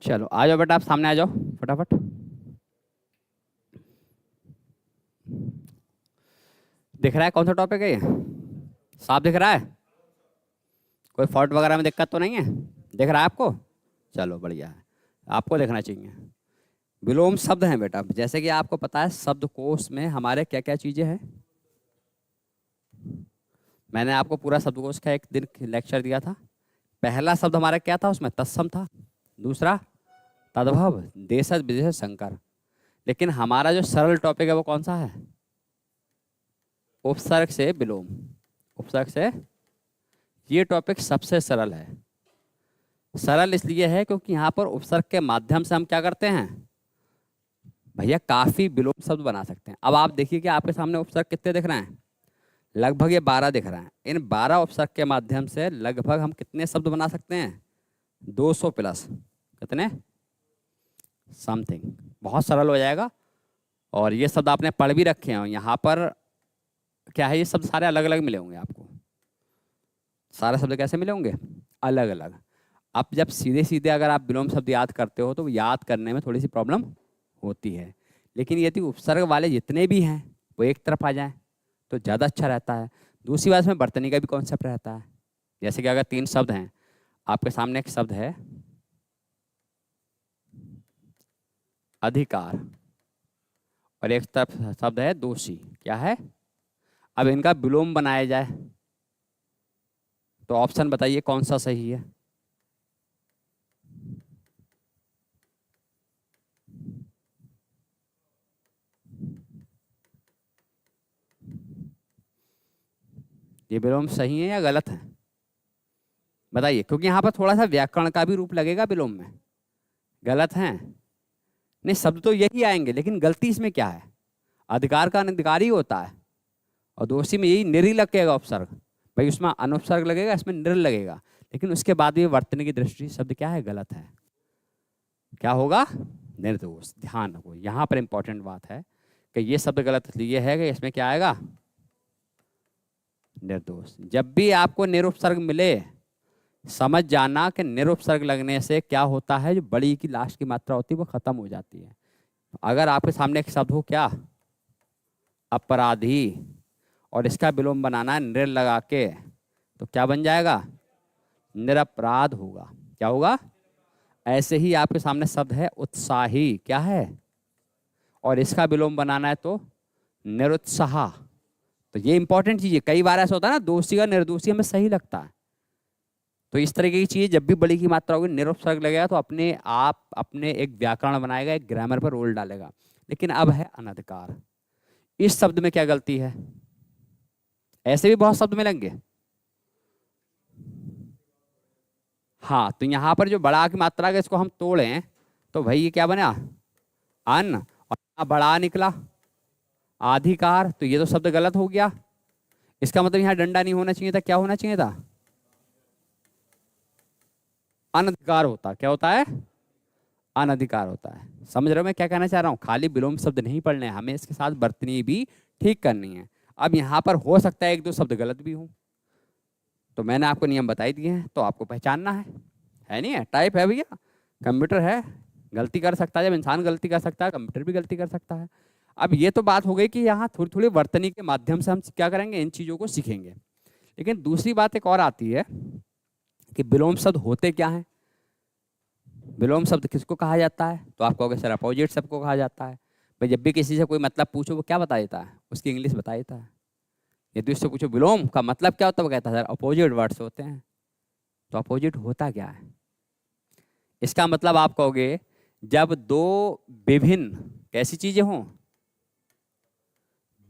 चलो आ जाओ बेटा, आप सामने आ जाओ फटाफट। दिख रहा है कौन सा टॉपिक है ये? साफ दिख रहा है? कोई फॉल्ट वगैरह में दिक्कत तो नहीं है? दिख रहा है आपको? चलो बढ़िया है, आपको देखना चाहिए। विलोम शब्द हैं बेटा, जैसे कि आपको पता है शब्दकोश में हमारे क्या क्या चीजें हैं। मैंने आपको पूरा शब्दकोश का एक दिन लेक्चर दिया था। पहला शब्द हमारा क्या था उसमें? तत्सम था। दूसरा तद्भव, देशज विदेशज संकर। लेकिन हमारा जो सरल टॉपिक है वो कौन सा है? उपसर्ग से विलोम। उपसर्ग से, ये टॉपिक सबसे सरल है। सरल इसलिए है क्योंकि यहाँ पर उपसर्ग के माध्यम से हम क्या करते हैं भैया, काफी विलोम शब्द बना सकते हैं। अब आप देखिए कि आपके सामने उपसर्ग कितने दिख रहे हैं? लगभग ये 12 दिख रहे हैं। इन 12 उपसर्ग के माध्यम से लगभग हम कितने शब्द बना सकते हैं? 200 प्लस। कितने? समथिंग। बहुत सरल हो जाएगा। और ये शब्द आपने पढ़ भी रखे हैं। यहाँ पर क्या है, ये शब्द सारे अलग अलग मिले होंगे आपको। सारे शब्द कैसे मिले होंगे? अलग अलग। अब जब सीधे सीधे अगर आप विलोम शब्द याद करते हो तो याद करने में थोड़ी सी प्रॉब्लम होती है। लेकिन यदि उपसर्ग वाले जितने भी हैं वो एक तरफ आ जाएं तो ज़्यादा अच्छा रहता है। दूसरी बात में वर्तनी का भी कॉन्सेप्ट रहता है। जैसे कि अगर 3 शब्द हैं, आपके सामने एक शब्द है अधिकार और एक तरफ शब्द है दोषी। क्या है? अब इनका विलोम बनाया जाए तो ऑप्शन बताइए कौन सा सही है? ये विलोम सही है या गलत है? बताइए, क्योंकि यहाँ पर थोड़ा सा व्याकरण का भी रूप लगेगा विलोम में। गलत है? नहीं, शब्द तो यही आएंगे लेकिन गलती इसमें क्या है? अधिकार का अनधिकार ही होता है और दोषी में यही निर ही लगेगा उपसर्ग। भाई उसमें अनुपसर्ग लगेगा, इसमें निर लगेगा। लेकिन उसके बाद भी वर्तनी की दृष्टि शब्द क्या है? गलत है। क्या होगा? निर्दोष। ध्यान रखो, यहाँ पर इंपॉर्टेंट बात है कि ये शब्द गलत इसलिए है कि इसमें क्या आएगा? निर्दोष। जब भी आपको निरुपसर्ग मिले समझ जाना कि निरुपसर्ग लगने से क्या होता है, जो बड़ी की लास्ट की मात्रा होती है वो खत्म हो जाती है। अगर आपके सामने एक शब्द हो क्या? अपराधी, और इसका विलोम बनाना है निर लगा के, तो क्या बन जाएगा? निरपराध होगा। क्या होगा? ऐसे ही आपके सामने शब्द है उत्साही। क्या है? और इसका विलोम बनाना है तो निरुत्साह। तो ये इंपॉर्टेंट चीज है। कई बार ऐसा होता है ना, दोषी का निर्दोषी हमें सही लगता है। तो इस तरीके की चीज जब भी बड़ी की मात्रा होगी निरुपसर्ग लगेगा तो अपने आप अपने एक व्याकरण बनाएगा, एक ग्रामर पर रोल डालेगा। लेकिन अब है अनधिकार। इस शब्द में क्या गलती है? ऐसे भी बहुत शब्द मिलेंगे। हाँ, तो यहाँ पर जो बड़ा की मात्रा है इसको हम तोड़ें तो भाई ये क्या बना? अन, और यहाँ बड़ा निकला आधिकार, तो ये तो शब्द गलत हो गया। इसका मतलब यहाँ डंडा नहीं होना चाहिए था, क्या होना चाहिए था? अनधिकार होता। क्या होता है? अनधिकार होता है। समझ रहे हो मैं क्या कहना चाह रहा हूँ? खाली विलोम शब्द नहीं पढ़ने हैं, हमें इसके साथ वर्तनी भी ठीक करनी है। अब यहाँ पर हो सकता है एक दो शब्द गलत भी हो, तो मैंने आपको नियम बताई दिए हैं, तो आपको पहचानना है नहीं है? टाइप है भैया, कंप्यूटर है, गलती कर सकता है। जब इंसान गलती कर सकता है कंप्यूटर भी गलती कर सकता है। अब ये तो बात हो गई कि यहाँ थोड़ी थोड़ी वर्तनी के माध्यम से हम क्या करेंगे, इन चीज़ों को सीखेंगे। लेकिन दूसरी बात एक और आती है कि विलोम शब्द होते क्या हैं। विलोम शब्द किसको कहा जाता है? तो आप कहोगे सर अपोजिट शब्द को कहा जाता है। भाई जब भी किसी से कोई मतलब पूछो वो क्या बता देता है? उसकी इंग्लिश बता देता है। यदि उससे पूछो विलोम का मतलब क्या होता है, वो कहता है सर अपोजिट वर्ड्स होते हैं। तो अपोजिट होता क्या है? इसका मतलब आप कहोगे जब दो विभिन्न कैसी चीजें हों,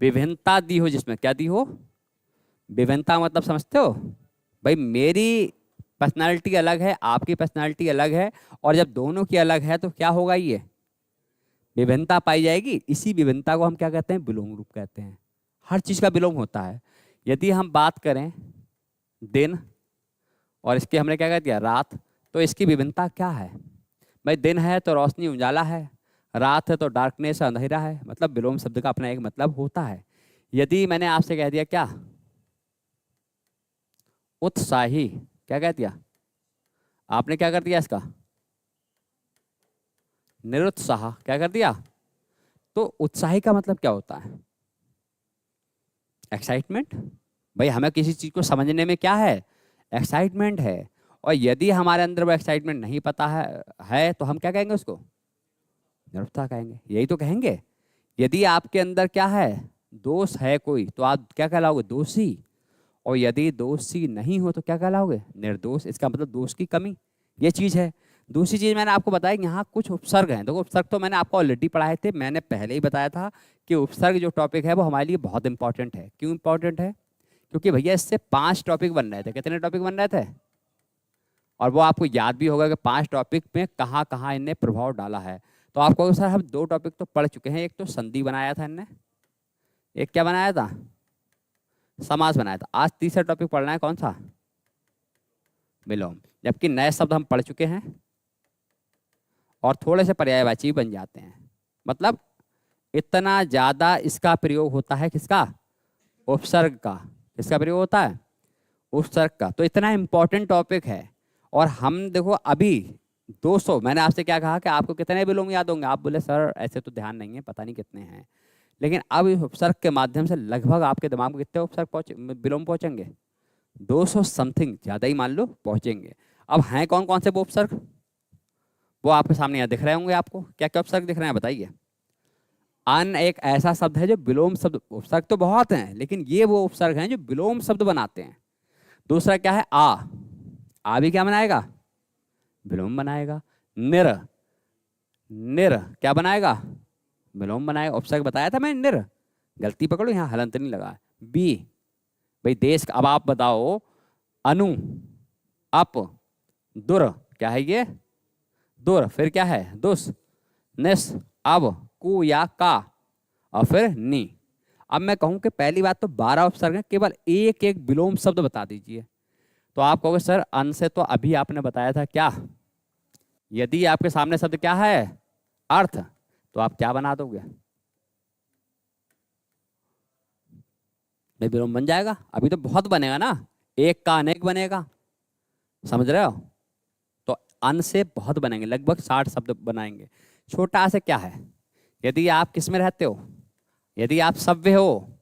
विभिन्नता दी हो, जिसमें क्या दी हो? विभिन्नता मतलब समझते हो? भाई मेरी पर्सनालिटी अलग है, आपकी पर्सनालिटी अलग है, और जब दोनों की अलग है तो क्या होगा? ये विभिन्नता पाई जाएगी। इसी विभिन्नता को हम क्या कहते हैं? विलोम रूप कहते हैं। हर चीज का विलोम होता है। यदि हम बात करें दिन और इसके हमने क्या कह दिया रात, तो इसकी विभिन्नता क्या है? भाई दिन है तो रोशनी उजाला है, रात है तो डार्कनेस अंधेरा है। मतलब विलोम शब्द का अपना एक मतलब होता है। यदि मैंने आपसे कह दिया क्या उत्साही, क्या कह दिया आपने? क्या कर दिया इसका? निरुत्साह, क्या कर दिया? तो उत्साही का मतलब क्या होता है? एक्साइटमेंट। भाई हमें किसी चीज को समझने में क्या है? एक्साइटमेंट है। और यदि हमारे अंदर वो एक्साइटमेंट नहीं पता है तो हम क्या कहेंगे उसको? निरुत्साह कहेंगे, यही तो कहेंगे। यदि आपके अंदर क्या है? दोष है कोई, तो आप क्या कहलाओगे? दोषी। और यदि दोषी नहीं हो तो क्या कहलाओगे? निर्दोष। इसका मतलब दोष की कमी, ये चीज है। दूसरी चीज मैंने आपको बताया कि यहाँ कुछ उपसर्ग हैं। देखो उपसर्ग तो मैंने आपको ऑलरेडी पढ़ाए थे, मैंने पहले ही बताया था कि उपसर्ग जो टॉपिक है वो हमारे लिए बहुत इंपॉर्टेंट है। क्यों इंपॉर्टेंट है? क्योंकि भैया इससे 5 टॉपिक बन रहे थे। कितने टॉपिक बन रहे थे? और वो आपको याद भी होगा कि 5 टॉपिक में कहाँ कहाँ इनने प्रभाव डाला है। तो आपको सर हम 2 टॉपिक तो पढ़ चुके हैं। एक तो संधि बनाया था इनने, एक क्या बनाया था? समास बनाया था। आज तीसरा टॉपिक पढ़ना है, कौन सा? विलोम। जबकि नए शब्द हम पढ़ चुके हैं और थोड़े से पर्यायवाची बन जाते हैं। मतलब इतना ज्यादा इसका प्रयोग होता है, किसका? उपसर्ग का। किसका प्रयोग होता है? उपसर्ग का। तो इतना इंपॉर्टेंट टॉपिक है। और हम देखो अभी 200, मैंने आपसे क्या कहा कि आपको कितने विलोम याद होंगे? आप बोले सर ऐसे तो ध्यान नहीं है, पता नहीं कितने हैं। लेकिन अब इस उपसर्ग के माध्यम से लगभग आपके दिमाग में कितने उपसर्ग विलोम पहुंचेंगे? 200 समथिंग, ज्यादा ही मान लो पहुंचेंगे। अब हैं कौन कौन से वो उपसर्ग? वो आपके सामने यहाँ दिख रहे होंगे। आपको क्या क्या उपसर्ग दिख रहे हैं बताइए? अन एक ऐसा शब्द है जो विलोम शब्द, उपसर्ग तो बहुत हैं लेकिन ये वो उपसर्ग हैं जो विलोम शब्द बनाते हैं। दूसरा क्या है? आ भी क्या बनाएगा? विलोम बनाएगा। निर, निर क्या बनाएगा? विलोम बनाएगा। उपसर्ग बताया था मैंने, निर। गलती पकड़ो, यहाँ हलंत नहीं लगा। बी, भाई देश। अब आप बताओ, अनु, अप, दुर, क्या है ये? दुर। फिर क्या है? दुस, निस, अब, कु या का, और फिर नी। अब मैं कहूं कि पहली बात तो 12 उपसर्ग हैं, केवल एक एक विलोम शब्द बता दीजिए। तो आप कहोगे सर अन से तो अभी आपने बताया था क्या? यदि आपके सामने शब्द क्या है? अर्थ, तो आप क्या बना दोगे? विलोम बन जाएगा। अभी तो बहुत बनेगा ना, एक का अनेक बनेगा, समझ रहे हो? तो अन से बहुत बनेंगे, लगभग 60 शब्द बनाएंगे। छोटा आ से क्या है? यदि आप किस में रहते हो? यदि आप सभ्य हो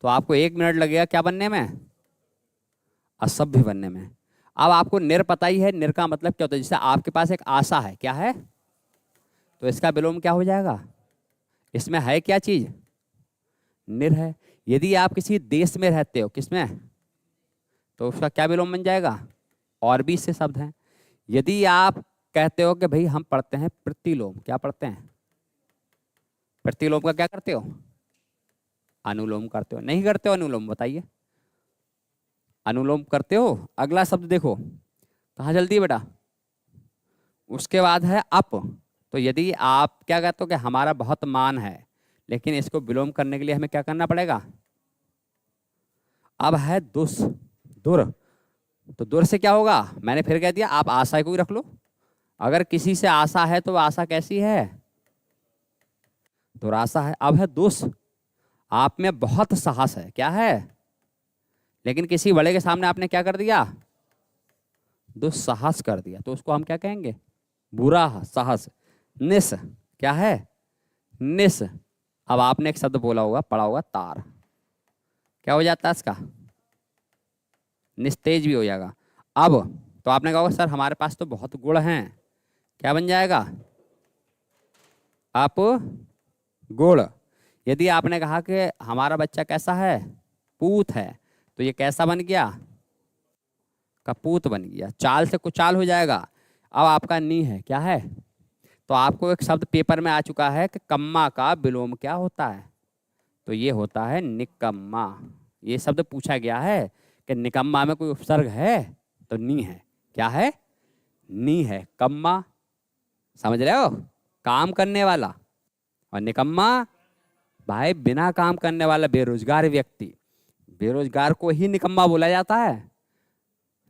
तो आपको 1 मिनट लगेगा क्या बनने में? असभ्य बनने में। अब आपको निर पता ही है, निर का मतलब क्या होता है? जैसे आपके पास एक आशा है, क्या है? तो इसका विलोम क्या हो जाएगा? इसमें है क्या चीज? निर है। यदि आप किसी देश में रहते हो, किसमें? तो उसका क्या विलोम बन जाएगा? और भी इससे शब्द हैं। यदि आप कहते हो कि भाई हम पढ़ते हैं प्रतिलोम, क्या पढ़ते हैं? प्रतिलोम का क्या करते हो? अनुलोम करते हो। नहीं करते हो अनुलोम? बताइए। अनुलोम करते हो? अगला शब्द देखो, कहाँ जल्दी है बेटा? उसके बाद है अप। तो यदि आप क्या कहते हो कि हमारा बहुत मान है, लेकिन इसको विलोम करने के लिए हमें क्या करना पड़ेगा? अब है दुस, दुर। तो दुर से क्या होगा? मैंने फिर कह दिया, आप आशा को ही रख लो। अगर किसी से आशा है तो आशा कैसी है? दुराशा है। अब है दुस, आप में बहुत साहस है, क्या है? लेकिन किसी बड़े के सामने आपने क्या कर दिया? दुस्साहस कर दिया, तो उसको हम क्या कहेंगे? बुरा साहस। निस, क्या है? निस। अब आपने एक शब्द बोला होगा, पढ़ा होगा, तार। क्या हो जाता है इसका? निस्तेज भी हो जाएगा। अब तो आपने कहा होगा सर हमारे पास तो बहुत गुण हैं, क्या बन जाएगा? आप गुण। यदि आपने कहा कि हमारा बच्चा कैसा है? पूत है, तो ये कैसा बन गया? कपूत बन गया। चाल से कुचाल हो जाएगा। अब आपका नी है, क्या है? तो आपको एक शब्द पेपर में आ चुका है कि कम्मा का विलोम क्या होता है? तो ये होता है निकम्मा। ये शब्द पूछा गया है कि निकम्मा में कोई उपसर्ग है? तो नी है। क्या है? नी है। कम्मा, समझ रहे हो? काम करने वाला। और निकम्मा भाई बिना काम करने वाला बेरोजगार व्यक्ति। बेरोजगार को ही निकम्मा बोला जाता है,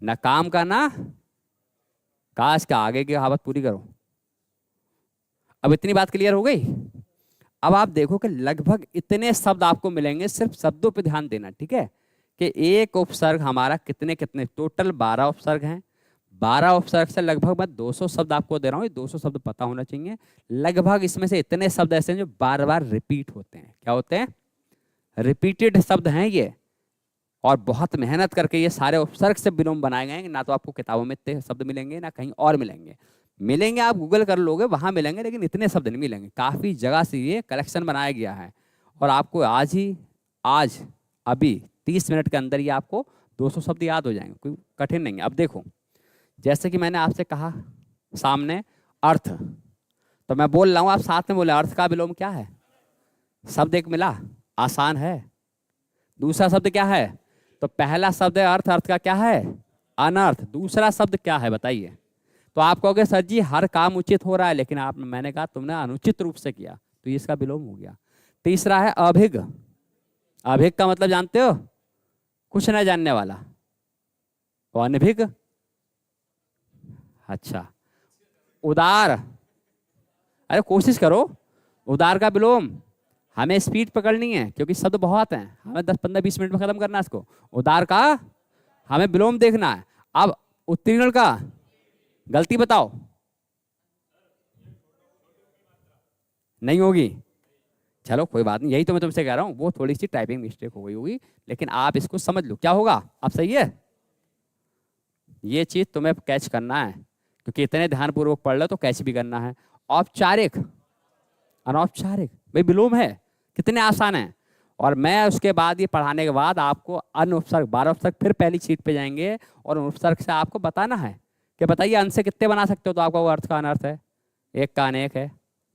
ना काम का ना काश का। आगे की कहावत पूरी करो। अब इतनी बात क्लियर हो गई? अब आप देखो कि लगभग इतने शब्द आपको मिलेंगे, सिर्फ शब्दों पे ध्यान देना, ठीक है? कि एक उपसर्ग हमारा कितने कितने, टोटल 12 उपसर्ग हैं। 12 उपसर्ग से लगभग मैं 200 शब्द आपको दे रहा हूँ, ये 200 शब्द पता होना चाहिए। लगभग इसमें से इतने शब्द ऐसे हैं जो बार बार रिपीट होते हैं। क्या होते हैं? रिपीटेड शब्द हैं ये, और बहुत मेहनत करके ये सारे उपसर्ग से विलोम बनाए गए हैं। ना तो आपको किताबों में इतने शब्द मिलेंगे, ना कहीं और मिलेंगे। मिलेंगे, आप गूगल कर लोगे वहां मिलेंगे, लेकिन इतने शब्द नहीं मिलेंगे। काफी जगह से ये कलेक्शन बनाया गया है, और आपको आज अभी 30 मिनट के अंदर ये आपको 200 शब्द याद हो जाएंगे, कोई कठिन नहीं है। अब देखो, जैसे कि मैंने आपसे कहा सामने अर्थ, तो मैं बोल रहा हूँ, आप साथ में बोले अर्थ का विलोम क्या है? शब्द एक मिला, आसान है। दूसरा शब्द क्या है? तो पहला शब्द है अर्थ, अर्थ का क्या है? अनर्थ। दूसरा शब्द क्या है बताइए? तो आप कहोगे सर जी हर काम उचित हो रहा है, लेकिन मैंने कहा तुमने अनुचित रूप से किया, तो इसका विलोम हो गया। तीसरा है अभिग। अभिग का मतलब जानते हो? कुछ न जानने वाला। तो अनभिग, अच्छा। उदार, अरे कोशिश करो। उदार का विलोम, हमें स्पीड पकड़नी है क्योंकि शब्द बहुत हैं, हमें 10 15 20 मिनट में खत्म करना है इसको। उदार का हमें विलोम देखना है। अब उत्तीर्ण का गलती बताओ। नहीं होगी, चलो कोई बात नहीं, यही तो मैं तुमसे कह रहा हूँ, वो थोड़ी सी टाइपिंग मिस्टेक हो गई होगी, लेकिन आप इसको समझ लो क्या होगा। अब सही है, ये चीज तुम्हें कैच करना है, क्योंकि इतने ध्यानपूर्वक पढ़ लो तो कैच भी करना है। औपचारिक, अनौपचारिक, भाई विलोम है, कितने आसान है। और मैं उसके बाद ये पढ़ाने के बाद आपको अनुपसर्ग, 12 उपसर्ग फिर पहली शीट पे जाएंगे, और उपसर्ग से आपको बताना है कि बताइए अंश से कितने बना सकते हो, तो आपका वो अर्थ का अनर्थ है, एक का अनेक है,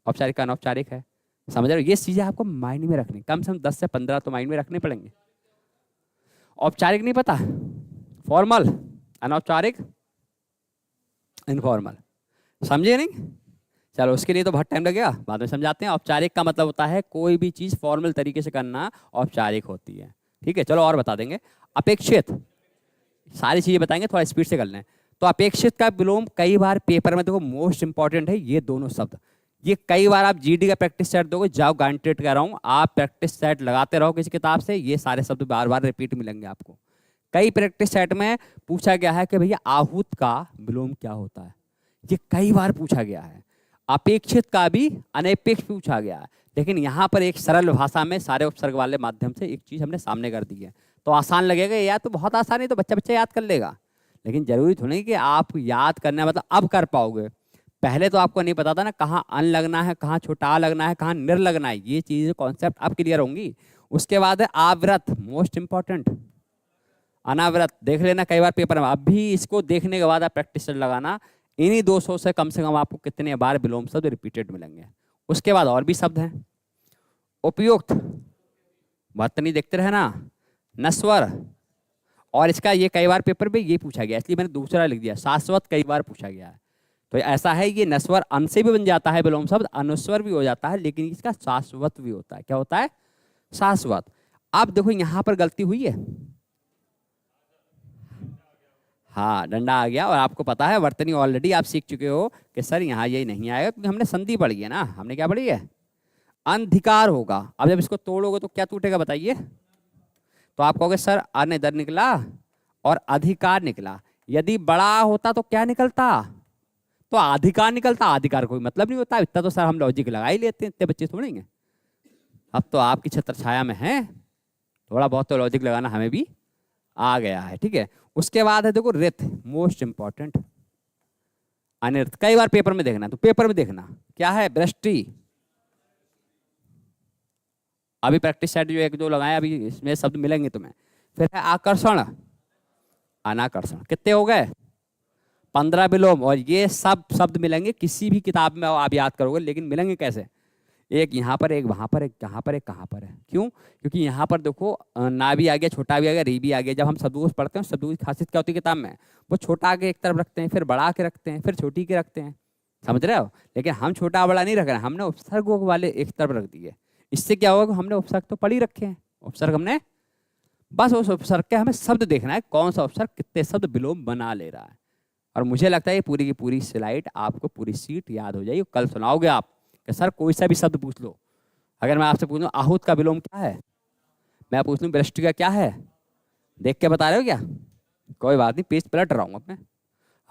औपचारिक का अनौपचारिक है। समझ रहे हो? ये चीजें आपको माइंड में रखनी, कम से कम 10 से 15 तो माइंड में रखने पड़ेंगे। औपचारिक नहीं पता, फॉर्मल, अनौपचारिक, इनफॉर्मल, समझे नहीं? चलो उसके लिए तो बहुत टाइम लगेगा, बाद में समझाते हैं। औपचारिक का मतलब होता है कोई भी चीज फॉर्मल तरीके से करना औपचारिक होती है, ठीक है। चलो और बता देंगे। अपेक्षित, सारी चीजें बताएंगे, थोड़ा स्पीड से कर लें। तो अपेक्षित का विलोम कई बार पेपर में देखो, मोस्ट इंपॉर्टेंट है ये दोनों शब्द। ये कई बार आप जीडी का प्रैक्टिस सेट दोगे, जाओ गारंटेड कह रहा हूँ, आप प्रैक्टिस सेट लगाते रहो किसी किताब से, ये सारे शब्द बार बार रिपीट मिलेंगे आपको। कई प्रैक्टिस सेट में पूछा गया है कि भैया आहूत का विलोम क्या होता है, ये कई बार पूछा गया है। अपेक्षित का भी अनपेक्ष पूछा गया है, लेकिन यहाँ पर एक सरल भाषा में सारे उपसर्ग वाले माध्यम से एक चीज हमने सामने कर दी है। तो आसान लगेगा या तो बहुत आसान है, तो बच्चा बच्चा याद कर लेगा, लेकिन जरूरी थोड़ी कि आप याद करना मतलब अब कर पाओगे। पहले तो आपको नहीं पता था ना कहाँ अन लगना है, कहाँ छोटा आ लगना है, कहाँ निर लगना है, ये चीज कॉन्सेप्ट अब क्लियर होंगी। उसके बाद है आवृत, मोस्ट इंपॉर्टेंट। अनावृत देख लेना कई बार पेपर में, अभी इसको देखने के बाद आप प्रैक्टिस लगाना। इन्हीं 200 से कम आपको कितने बार विलोम शब्द रिपीटेड मिलेंगे। उसके बाद और भी शब्द हैं। उपयुक्त, वर्तनी देखते रहे ना, नस्वर, और इसका ये कई बार पेपर में ये पूछा गया, इसलिए मैंने दूसरा लिख दिया। शाश्वत कई बार पूछा गया है, तो ऐसा है ये नस्वर अन से भी बन जाता है विलोम शब्द, अनुस्वर भी हो जाता है, लेकिन इसका शाश्वत भी होता है। क्या होता है? शाश्वत। अब देखो यहां पर गलती हुई है, हाँ डंडा आ गया, और आपको पता है वर्तनी ऑलरेडी आप सीख चुके हो कि सर यहाँ ये नहीं आएगा, क्योंकि हमने संधि पढ़ी है ना। हमने क्या पढ़ी है? अंधिकार होगा। अब जब इसको तोड़ोगे तो क्या टूटेगा बताइए? तो आप कहोगे सर अन इधर निकला और अधिकार निकला, यदि बड़ा होता तो क्या निकलता? तो अधिकार निकलता। अधिकार कोई मतलब नहीं होता, इतना तो सर हम लॉजिक लगा ही लेते हैं, इतने बच्चे थोड़े हैं। अब तो आपकी छत्र छाया में है, थोड़ा बहुत तो लॉजिक लगाना हमें भी आ गया है, ठीक है। उसके बाद है देखो रित, मोस्ट इंपॉर्टेंट। अनिर्थ कई बार पेपर में देखना, तो पेपर में देखना क्या है? वृष्टि। अभी प्रैक्टिस सेट जो एक दो लगाए, अभी इसमें शब्द मिलेंगे तुम्हें। फिर है आकर्षण, अनाकर्षण। कितने हो गए? 15 विलोम, और ये सब शब्द मिलेंगे किसी भी किताब में आप याद करोगे, लेकिन मिलेंगे कैसे? एक यहाँ पर, एक वहां पर, एक कहाँ पर, एक कहाँ पर है। क्यों? क्योंकि यहाँ पर देखो ना भी आ गया, छोटा भी आ गया, री भी आ गया। जब हम शब्दकोश पढ़ते हैं, शब्दकोश की खासियत क्या होती है किताब में? वो छोटा आगे एक तरफ रखते हैं, फिर बड़ा के रखते हैं, फिर छोटी के रखते हैं, समझ रहे हो? लेकिन हम छोटा बड़ा नहीं रख रहे हैं, हमने उपसर्गों वाले एक तरफ रख दिए। इससे क्या होगा? हमने उपसर्ग तो पढ़ ही रखे हैं, उपसर्ग हमने, बस उस उपसर्ग के हमें शब्द देखना है, कौन सा उपसर्ग कितने शब्द विलोम बना ले रहा है। और मुझे लगता है ये पूरी की पूरी स्लाइड आपको, पूरी सीट याद हो जाएगी। कल सुनाओगे आप कि सर कोई सा भी शब्द पूछ लो, अगर मैं आपसे पूछूं आहूत का विलोम क्या है, मैं पूछ लूं वृष्टि का क्या है, देख के बता रहे हो क्या? कोई बात नहीं, पेज पलट रहा हूँ मैं।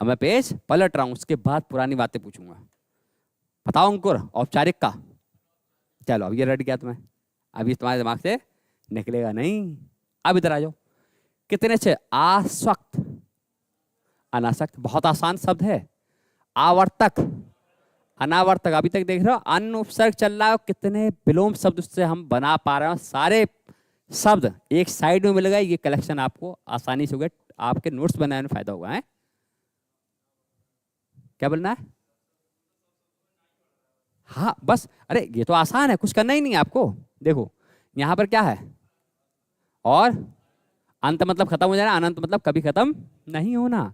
अब मैं पेज पलट रहा हूं, उसके बाद पुरानी बातें पूछूंगा। बताओ अंकुर, औपचारिक का। चलो अब ये रट गया तुम्हें, अभी तुम्हारे दिमाग से निकलेगा नहीं। अब इधर आ जाओ। कितने अच्छे, आसक्त, अनासक्त, बहुत आसान शब्द है। आवर्तक, अनावर्तक, अभी तक देख रहे हो अन उपसर्ग चल रहा है, कितने विलोम शब्द उससे हम बना पा रहे हैं। सारे शब्द एक साइड में मिल गए, ये कलेक्शन आपको आसानी से हो गया, आपके नोट्स बनाने में फायदा होगा। है क्या बोलना है? हाँ बस, अरे ये तो आसान है, कुछ करना ही नहीं है आपको। देखो यहां पर क्या है, और अंत मतलब खत्म हो जाना, अनंत मतलब कभी खत्म नहीं होना।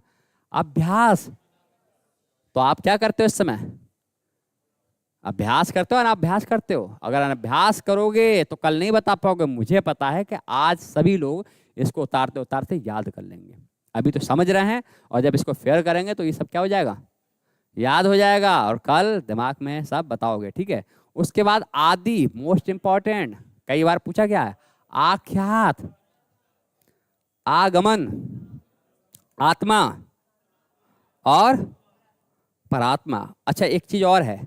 अभ्यास, तो आप क्या करते हो इस समय? अभ्यास करते हो, अनाभ्यास करते हो। अगर अनाभ्यास करोगे तो कल नहीं बता पाओगे। मुझे पता है कि आज सभी लोग इसको उतारते उतारते याद कर लेंगे। अभी तो समझ रहे हैं, और जब इसको फेयर करेंगे तो ये सब क्या हो जाएगा, याद हो जाएगा, और कल दिमाग में सब बताओगे। ठीक है। उसके बाद आदि, मोस्ट इंपॉर्टेंट, कई बार पूछा गया है। आख्यात, आगमन, आत्मा और परात्मा। अच्छा एक चीज और है,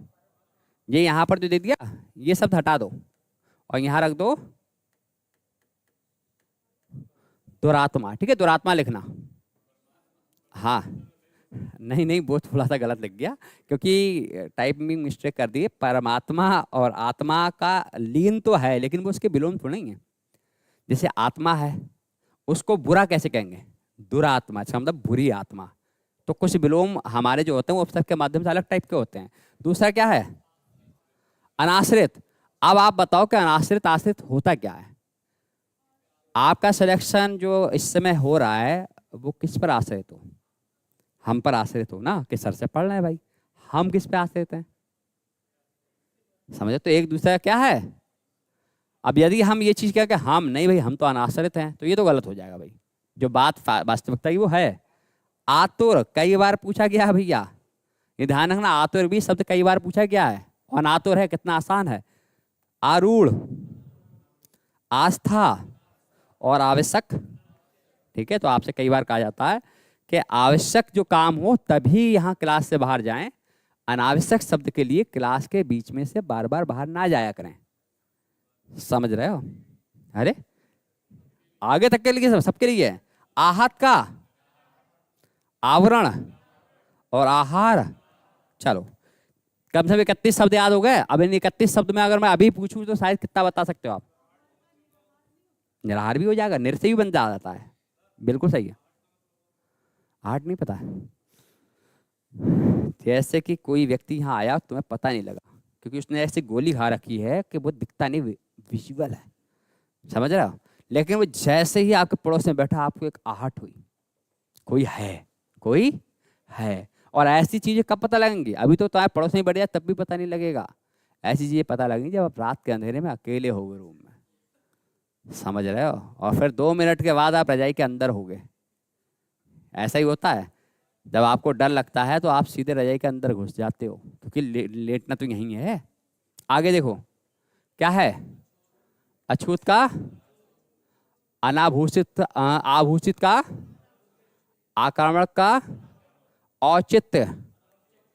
ये यहां पर जो दे दिया ये शब्द हटा दो और यहां रख दो दुरात्मा। ठीक है, दुरात्मा लिखना। हाँ नहीं नहीं, वो थोड़ा सा गलत लिख गया, क्योंकि टाइपिंग मिस्टेक कर दी है। परमात्मा और आत्मा का लीन तो है, लेकिन वो उसके विलोम थोड़ा नहीं है। जैसे आत्मा है, उसको बुरा कैसे कहेंगे? दुरात्मा, अच्छा मतलब बुरी आत्मा। तो कुछ विलोम हमारे जो होते हैं वो उपसर्ग के माध्यम से अलग टाइप के होते हैं। दूसरा क्या है, अनाश्रित। अब आप बताओ कि अनाश्रित आश्रित होता क्या है? आपका सिलेक्शन जो इस समय हो रहा है वो किस पर आश्रित हो? हम पर आश्रित हो ना, कि सर से पढ़ रहे हैं भाई। हम किस पे आश्रित हैं? समझे? तो एक दूसरा क्या है। अब यदि हम ये चीज क्या कि हम नहीं भाई, हम तो अनाश्रित हैं, तो ये तो गलत हो जाएगा भाई। जो बात वास्तविकता की वो है। आतुर कई बार पूछा गया है भैया, ये ध्यान रखना। आतुर भी शब्द कई बार पूछा गया है, और अनातुर है, कितना आसान है। आरूढ़, आस्था और आवश्यक। ठीक है, तो आपसे कई बार कहा जाता है कि आवश्यक जो काम हो तभी यहाँ क्लास से बाहर जाएं, अनावश्यक शब्द के लिए क्लास के बीच में से बार बार बाहर ना जाया करें। समझ रहे हो? अरे आगे तक के लिए सबके लिए है। आहत का आवरण और आहार। चलो कम से कम 31 शब्द याद हो गए। अब इन 31 शब्द में अगर मैं अभी पूछूं तो शायद कितना बता सकते हो आप? निराहार भी हो जाएगा, निर से भी बन जाता है। बिल्कुल सही है। 8 नहीं पता है? जैसे कि कोई व्यक्ति यहाँ आया, तुम्हें पता नहीं लगा, क्योंकि उसने ऐसी गोली खा रखी है कि वो दिखता नहीं, विजुअल है। समझ रहे हो? लेकिन वो जैसे ही आपके पड़ोस में बैठा, आपको एक आहट हुई, कोई है, कोई है। और ऐसी चीजें कब पता लगेंगी? अभी तो तुम्हारे पड़ोस में बैठ जाए तब भी पता नहीं लगेगा। ऐसी चीजें पता लगेंगी जब आप रात के अंधेरे में अकेले होगे रूम में। समझ रहे हो? और फिर 2 मिनट के बाद आप रजाई के अंदर होगे। ऐसा ही होता है। जब आपको डर लगता है तो आप सीधे रजाई के अंदर घुस जाते हो, क्योंकि लेटना तो यहीं है। आगे देखो क्या है। अछूत का, अनाभूषित, आभूषित का, आक्रामक का, औचित्य।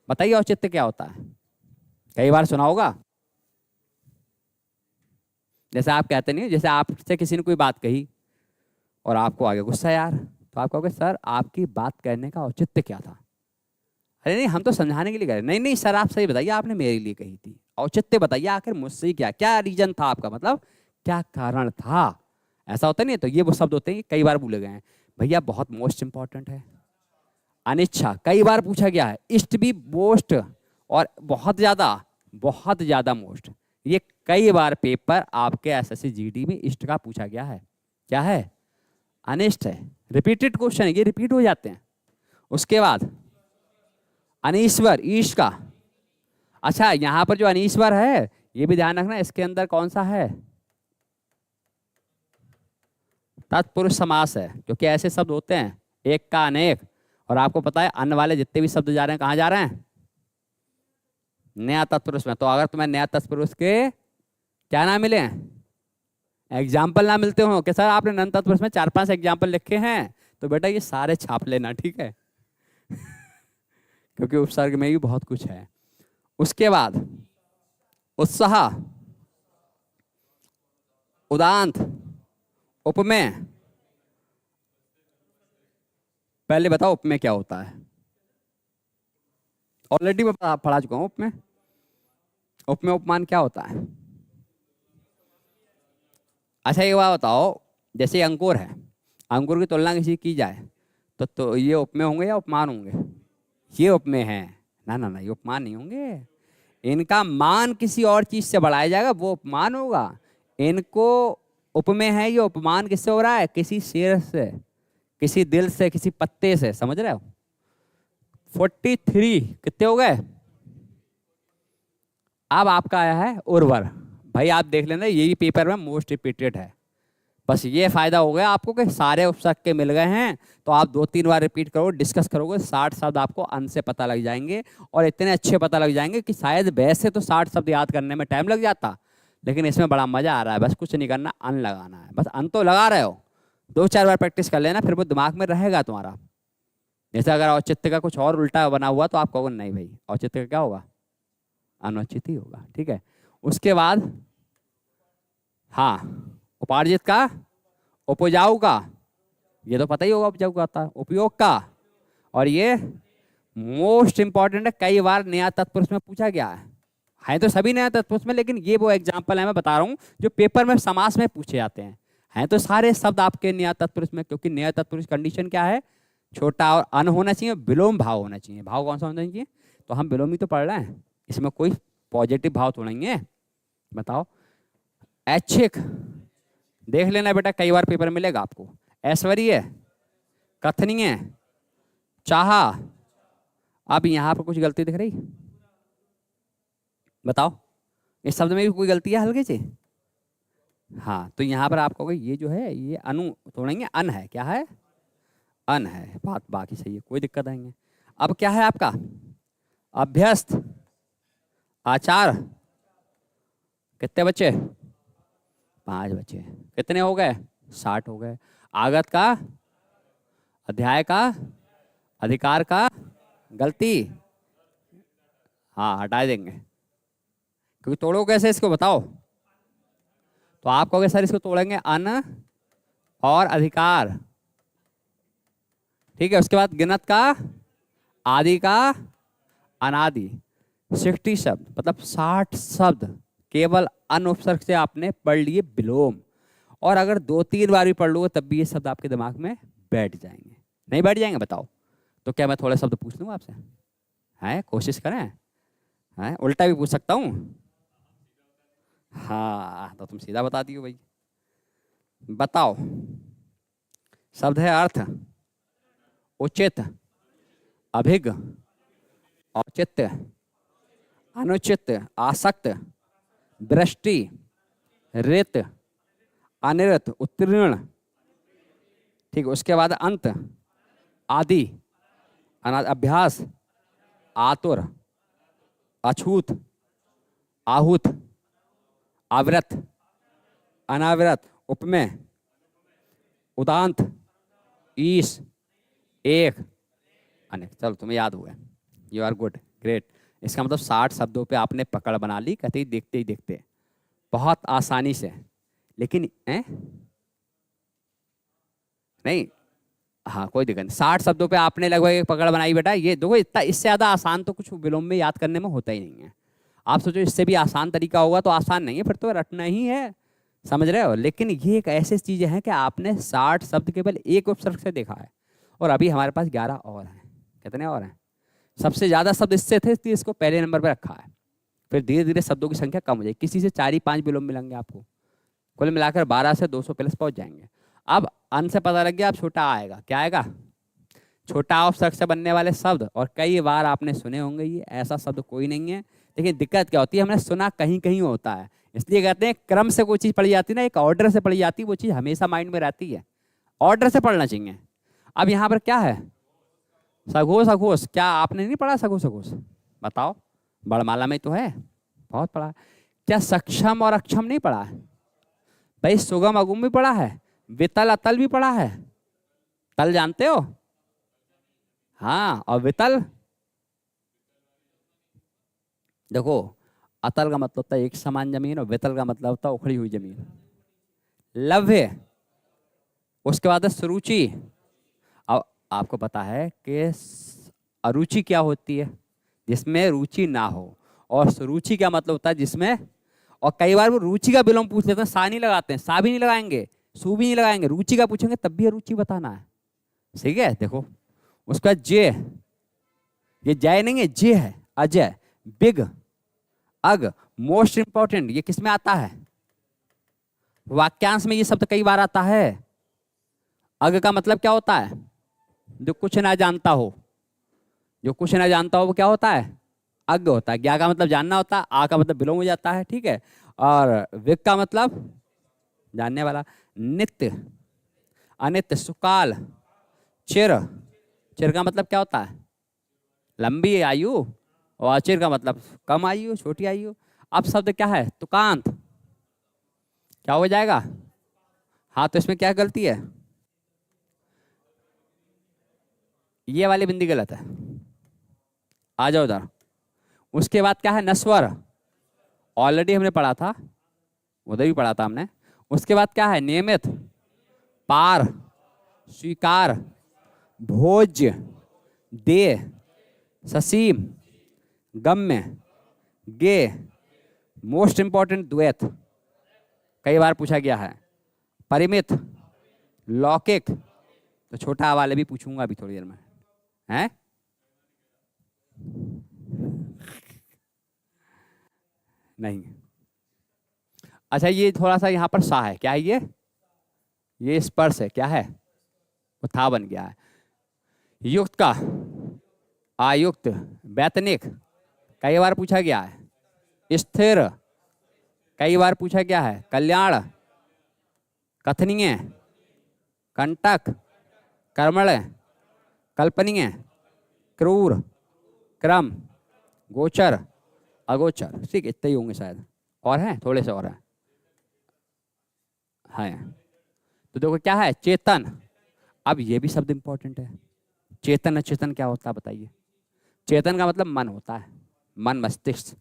बताइए औचित्य क्या होता है? कई बार सुना होगा। जैसे आप कहते नहीं, जैसे आपसे किसी ने कोई बात कही और आपको आगे गुस्सा यार, तो आप कहोगे सर आपकी बात कहने का औचित्य क्या था? अरे नहीं, हम तो समझाने के लिए कह रहे। नहीं नहीं सर, आप सही बताइए, आपने मेरे लिए कही थी। औचित्य बताइए, आखिर मुझसे क्या क्या रीजन था आपका, मतलब क्या कारण था? ऐसा होता नहीं है? तो ये वो शब्द होते हैं कि कई बार भूले गए हैं भैया। बहुत मोस्ट इंपॉर्टेंट है। अनिच्छा कई बार पूछा गया है। इष्ट भी मोस्ट, और बहुत ज्यादा मोस्ट। ये कई बार पेपर आपके एसएससी जीडी में इष्ट का पूछा गया है। क्या है? अनिष्ट है। रिपीटेड क्वेश्चन है, ये रिपीट हो जाते हैं। उसके बाद अनीश्वर, ईश का। अच्छा यहां पर जो अनीश्वर है, ये भी ध्यान रखना, इसके अंदर कौन सा है? तत्पुरुष समास है, क्योंकि ऐसे शब्द होते हैं एक का अनेक। और आपको पता है अन्न वाले जितने भी शब्द जा रहे हैं कहाँ जा रहे हैं? नया तत्पुरुष में। तो अगर तुम्हें नया तत्पुरुष के क्या ना मिले, एग्जाम्पल ना मिलते हो कि सर आपने नन तत्पुरुष में 4-5 एग्जाम्पल लिखे हैं, तो बेटा ये सारे छाप लेना। ठीक है? क्योंकि उपसर्ग में भी बहुत कुछ है। उसके बाद उत्साह, उदांत, उपमेय। पहले बताओ उपमेय क्या होता है? ऑलरेडी मैं पढ़ा चुका हूं उपमेय। उपमेय उपमान क्या होता है? अच्छा ये बात बताओ, जैसे अंकुर है, अंकुर की तुलना किसी की जाए तो ये उपमेय होंगे या उपमान होंगे? ये उपमेय है ना, ना ना, ये उपमान नहीं होंगे। इनका मान किसी और चीज से बढ़ाया जाएगा, वो उपमान होगा। इनको उपमेय है, ये उपमान किससे हो रहा है? किसी शेर से, किसी दिल से, किसी पत्ते से। समझ रहे हो? 43 कितने हो गए? अब आपका आया है उर्वर। भाई आप देख लेना, ये भी पेपर में मोस्ट रिपीटेड है। बस ये फायदा हो गया आपको कि सारे उपसर्ग के मिल गए हैं, तो आप 2-3 बार रिपीट करो, डिस्कस करोगे, 60 शब्द आपको अन से पता लग जाएंगे। और इतने अच्छे पता लग जाएंगे कि शायद वैसे तो 60 शब्द याद करने में टाइम लग जाता, लेकिन इसमें बड़ा मजा आ रहा है। बस कुछ नहीं करना, अन लगाना है। बस अन तो लगा रहे हो, 2-4 बार प्रैक्टिस कर लेना, फिर वो दिमाग में रहेगा तुम्हारा। जैसे अगर औचित्य का कुछ और उल्टा बना हुआ तो आप कहोगे नहीं भाई, औचित्य का क्या होगा? अनौचित ही होगा। ठीक है। उसके बाद हाँ, उपार्जित का, उपजाऊ का, ये तो पता ही होगा उपजाऊ का आता है, उपयोग का। और ये मोस्ट इंपॉर्टेंट है, कई बार नया तत्पुरुष में पूछा गया है तो सभी नया तत्पुरुष में, लेकिन ये वो एग्जाम्पल है मैं बता रहा हूँ जो पेपर में समास में पूछे जाते हैं तो सारे शब्द आपके नया तत्पुरुष में, क्योंकि नया तत्पुरुष कंडीशन क्या है? छोटा और अन होना चाहिए, विलोम भाव होना चाहिए। भाव कौन सा होना चाहिए? तो हम विलोम ही तो पढ़ रहे हैं, इसमें कोई पॉजिटिव भाव तो नहीं है। बताओ। ऐच्छिक, देख लेना बेटा, कई बार पेपर मिलेगा आपको। ऐश्वर्य, कथनीय, चाहा। अब यहां पर कुछ गलती दिख रही? बताओ, इस शब्द में भी कोई गलती है हल्के से? हाँ, तो यहां पर आप कहोगे ये जो है ये अनु तोड़ेंगे, अन है। क्या है? अन है। बात बाकी सही है, कोई दिक्कत नहीं है। अब क्या है आपका? अभ्यस्त, आचार। कितने बच्चे? 5 बच्चे। कितने हो गए? 60 हो गए। आगत का, अध्याय का, अधिकार का, गलती। हाँ, हटा देंगे, क्योंकि तोड़ो कैसे इसको बताओ? तो आप कहोगे सर इसको तोड़ेंगे अन और अधिकार। ठीक है। उसके बाद गिनत का, आदि का, अनादि। 60 शब्द मतलब 60 शब्द केवल अन उपसर्ग से आपने पढ़ लिए विलोम। और अगर 2-3 बार भी पढ़ लोगे तब भी ये शब्द आपके दिमाग में बैठ जाएंगे। नहीं बैठ जाएंगे? बताओ। तो क्या मैं थोड़े शब्द पूछ लूँ आपसे? है, कोशिश करें। है, उल्टा भी पूछ सकता हूँ। हाँ, तो तुम सीधा बता दियो भाई। बताओ। शब्द है अर्थ, उचित, अभिज्ञ, औचित्य, अनुचित, आसक्त, दृष्टि, रित, अनिरत, उत्तीर्ण। ठीक। उसके बाद अंत, आदि, अभ्यास, आतुर, अछूत, आहूत, आवृत, अनावृत, उपमेय, उदांत, ईश, एक, अनेक। चलो तुम्हें याद हुआ, यू आर गुड, ग्रेट। इसका मतलब 60 शब्दों पे आपने पकड़ बना ली, कहते ही देखते बहुत आसानी से। लेकिन नहीं, हाँ कोई दिक्कत नहीं, 60 शब्दों पे आपने लगभग एक पकड़ बनाई बेटा। ये देखो, इतना इससे ज़्यादा आसान तो कुछ विलोम में याद करने में होता ही नहीं है। आप सोचो इससे भी आसान तरीका होगा तो आसान नहीं है, फिर तो रटना ही है। समझ रहे हो? लेकिन ये एक ऐसी चीज़ें हैं कि आपने 60 शब्द केवल एक उपसर्ग से देखा है, और अभी हमारे पास 11 और हैं। कितने और हैं? सबसे ज़्यादा शब्द इससे थे, इसलिए इसको पहले नंबर पर रखा है। फिर धीरे धीरे शब्दों की संख्या कम हो जाएगी, किसी से 4-5 विलोम मिलेंगे आपको, कुल मिलाकर 12 से 200 प्लस पहुंच जाएंगे। अब अन से पता लग गया, अब छोटा आएगा। क्या आएगा? छोटा उपसर्ग से बनने वाले शब्द। और कई बार आपने सुने होंगे, ये ऐसा शब्द कोई नहीं है। लेकिन दिक्कत क्या होती है, हमने सुना कहीं कहीं होता है, इसलिए कहते हैं क्रम से कोई चीज़ पढ़ी जाती है ना, एक ऑर्डर से पढ़ी जाती है, वो चीज़ हमेशा माइंड में रहती है। ऑर्डर से पढ़ना चाहिए। अब यहाँ पर क्या है? सघोष, अघोष। क्या आपने नहीं पढ़ा सघोष अघोष? बताओ। बड़माला में तो है, बहुत पढ़ा। क्या सक्षम और अक्षम नहीं पढ़ा है? भाई सुगम अगुम भी पढ़ा है, वितल अतल भी पढ़ा है। तल जानते हो? हाँ, और वितल देखो, अतल का मतलब होता है एक समान जमीन, और वितल का मतलब होता है उखड़ी हुई जमीन। लव्य, उसके बाद है सुरुचि। अब आपको पता है कि अरुचि क्या होती है, जिसमें रुचि ना हो, और सुरुचि क्या मतलब होता है जिसमें, और कई बार वो रुचि का विलोम पूछ लेते हैं, सा नहीं लगाते हैं, सा भी नहीं लगाएंगे, सु भी नहीं लगाएंगे, रुचि का पूछेंगे तब भी रुचि बताना है। ठीक है, देखो उसका जे, ये जय नहीं है, जे है, अजय। बिग, अग, मोस्ट इंपॉर्टेंट, ये किस में आता है, वाक्यांश में ये शब्द कई बार आता है। अग का मतलब क्या होता है, जो कुछ ना जानता हो, जो कुछ ना जानता हो वो क्या होता है, अज्ञ होता है। ज्ञा का मतलब जानना होता है, आ का मतलब विलोम हो जाता है, ठीक है। और विक का मतलब जानने वाला। नित्य, अनित्य, सुकाल, चिर, चिर का मतलब क्या होता है, लंबी आयु, और अचिर का मतलब कम आयु, छोटी आयु। अब शब्द क्या है, तुकांत, क्या हो जाएगा, हाँ तो इसमें क्या गलती है, ये वाली बिंदी गलत है, आ जाओ उधर। उसके बाद क्या है, नस्वर, ऑलरेडी हमने पढ़ा था, उधर भी पढ़ा था हमने। उसके बाद क्या है, नियमित, पार, स्वीकार, भोज्य, दे, ससीम, गम्य, गे, मोस्ट इंपॉर्टेंट द्वैत, कई बार पूछा गया है। परिमित, लौकिक, तो छोटा वाले भी पूछूंगा अभी थोड़ी देर में, है। नहीं, अच्छा ये थोड़ा सा यहाँ पर सा है, क्या है ये स्पर्श है, क्या है, वो था बन गया है। युक्त का, आयुक्त, वैतनिक, कई बार पूछा गया है। स्थिर, कई बार पूछा गया है। कल्याण, कथनीय, कंटक, कर्मण, कल्पनीय, क्रूर, क्रम, गोचर, अगोचर। ठीक है, इतने ही होंगे शायद, और हैं थोड़े से और हैं, हैं। तो देखो क्या है, चेतन। अब ये भी शब्द इंपॉर्टेंट है, चेतन अचेतन क्या होता है बताइए। चेतन का मतलब मन होता है, मन मस्तिष्क।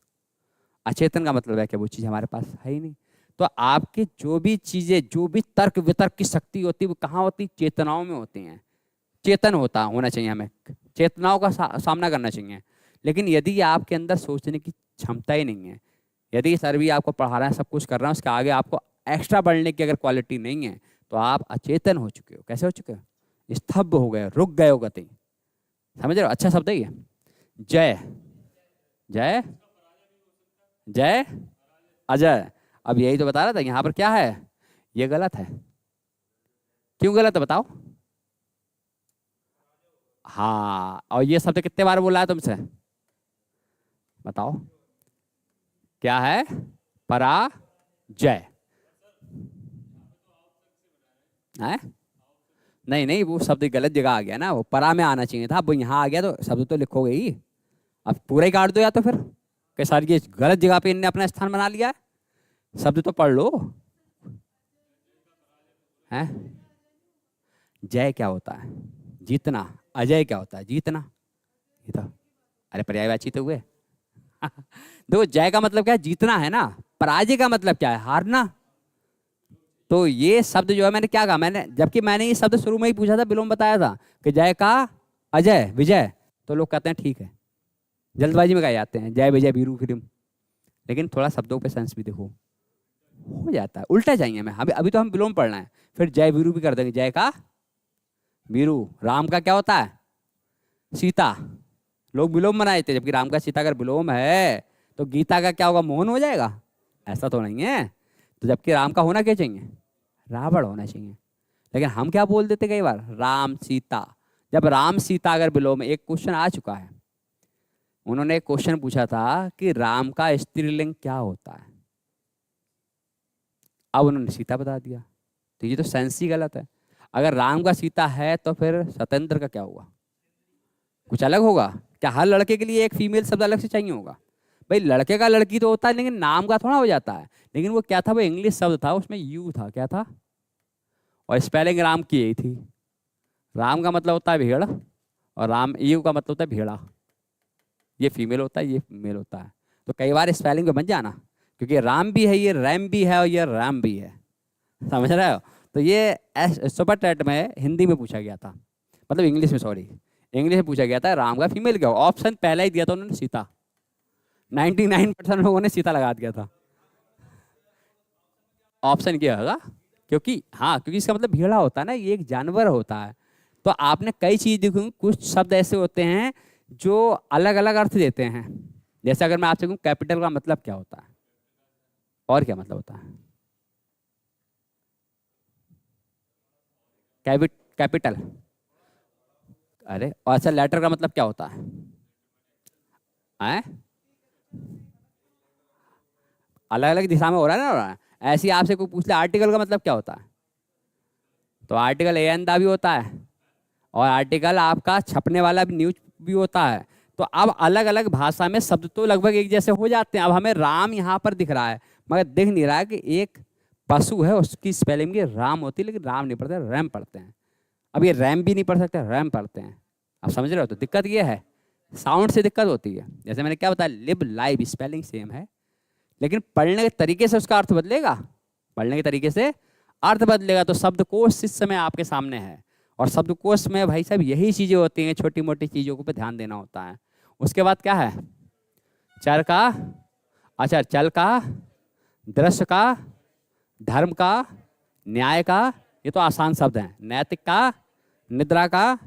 अचेतन का मतलब है कि वो चीज हमारे पास है ही नहीं। तो आपकी जो भी चीजें, जो भी तर्क वितर्क की शक्ति होती है वो कहाँ होती है, चेतनाओं में होती हैं। चेतन होना चाहिए हमें, चेतनाओं का सामना करना चाहिए। लेकिन यदि आपके अंदर सोचने की क्षमता ही नहीं है, यदि सर भी आपको पढ़ा रहे हैं, सब कुछ कर रहे हैं, उसके आगे आपको एक्स्ट्रा बढ़ने की अगर क्वालिटी नहीं है, तो आप अचेतन हो चुके हो। कैसे हो चुके हो, स्तब्ध हो गए, रुक गए हो गति। समझ रहे हो, अच्छा शब्द है ये। जय, जय, जय, अजय। अब यही तो बता रहा था, यहाँ पर क्या है, ये गलत है। क्यों गलत है बताओ। हाँ, और ये शब्द कितने बार बोला है तुमसे, बताओ क्या है, पराजय है। नहीं नहीं, वो शब्द गलत जगह आ गया ना, वो परा में आना चाहिए था, अब वो यहाँ आ गया तो शब्द तो लिखोगे ही। अब पूरा ही काट दो या तो फिर, कि सर ये गलत जगह पे इनने अपना स्थान बना लिया है, शब्द तो पढ़ लो। है, जय क्या होता है, जीतना। अजय क्या होता है, जीतना। ये तो, अरे पर्यायवाची तो हुए। देखो जय का मतलब क्या है, जीतना है ना। पराजय का मतलब क्या है, हारना। तो ये शब्द जो है, मैंने क्या कहा, मैंने जबकि मैंने ये शब्द शुरू में ही पूछा था, विलोम बताया था कि जय का अजय विजय, तो लोग कहते हैं ठीक है, जल्दबाजी में कहे जाते हैं जय विजय वीरू फिल्म। लेकिन थोड़ा शब्दों पे सेंस भी देखो, हो जाता है उल्टा चाहिए हमें। अभी अभी तो हम विलोम पढ़ना है, फिर जय वीरू भी कर देंगे, जय का वीरू। राम का क्या होता है, सीता। लोग विलोम बनाए थे, जबकि राम का सीता अगर विलोम है तो गीता का क्या होगा, मोहन हो जाएगा। ऐसा तो नहीं है। तो जबकि राम का होना क्या चाहिए, रावण होना चाहिए। लेकिन हम क्या बोल देते कई बार, राम सीता। जब राम सीता अगर विलोम, एक क्वेश्चन आ चुका है, उन्होंने एक क्वेश्चन पूछा था कि राम का स्त्रीलिंग क्या होता है, अब उन्होंने सीता बता दिया, तो ये तो सेंस ही गलत है। अगर राम का सीता है तो फिर सत्येंद्र का क्या हुआ, कुछ अलग होगा क्या। हर लड़के के लिए एक फीमेल शब्द अलग से चाहिए होगा, भाई लड़के का लड़की तो होता है, लेकिन नाम का थोड़ा हो जाता है। लेकिन वो क्या था, वो इंग्लिश शब्द था, उसमें यू था, क्या था, और स्पेलिंग राम की यही थी। राम का मतलब होता है भेड़, और राम यू का मतलब होता है भेड़ा। ये फीमेल होता है, ये मेल होता है। तो कई बार स्पेलिंग पे बन जाना, क्योंकि राम भी है, ये रैम भी है और ये राम भी है। समझ रहे हो? तो ये सुपर टेट में हिंदी में पूछा गया था, मतलब इंग्लिश में, सॉरी, इंग्लिश में पूछा गया था राम का फीमेल क्या हो। ऑप्शन पहला ही दिया था उन्होंने सीता, 99% लोगों ने सीता लगा दिया था। ऑप्शन क्या होगा? क्योंकि हाँ, क्योंकि इसका मतलब भेड़ा होता है ना, ये एक जानवर होता है। तो आपने कई चीज देखी, कुछ शब्द ऐसे होते हैं जो अलग अलग अर्थ देते हैं। जैसे अगर मैं आपसे कहूँ कैपिटल का मतलब क्या होता है, और क्या मतलब होता है? कैपिटल। अरे और अच्छा, लेटर का मतलब क्या होता है? आए? अलग अलग दिशा में हो रहा है ना, हो रहा है। ऐसे ही आपसे कोई पूछ ले आर्टिकल का मतलब क्या होता है, तो आर्टिकल ए अंदा भी होता है, और आर्टिकल आपका छपने वाला भी न्यूज भी होता है। तो अब अलग अलग भाषा में शब्द तो लगभग एक जैसे हो जाते हैं। अब हमें राम यहाँ पर दिख रहा है, मगर दिख नहीं रहा है कि एक पशु है, उसकी स्पेलिंग भी राम होती है, लेकिन राम नहीं पढ़ते, रैम पढ़ते हैं। अब ये रैम भी नहीं पढ़ सकते, रैम पढ़ते हैं। आप समझ रहे हो? तो दिक्कत ये है, साउंड से दिक्कत होती है। जैसे मैंने क्या बताया, लिब लाइव स्पेलिंग सेम है, लेकिन पढ़ने के तरीके से उसका अर्थ बदलेगा। पढ़ने के तरीके से अर्थ बदलेगा। तो शब्दकोश इस समय आपके सामने है, और शब्दकोश में भाई साहब यही चीजें होती हैं, छोटी मोटी चीजों को पे ध्यान देना होता है। उसके बाद क्या है? चर का, अच्छा, चल का, दृश्य का, धर्म का, न्याय का, ये तो आसान शब्द हैं। नैतिक का, निद्रा का,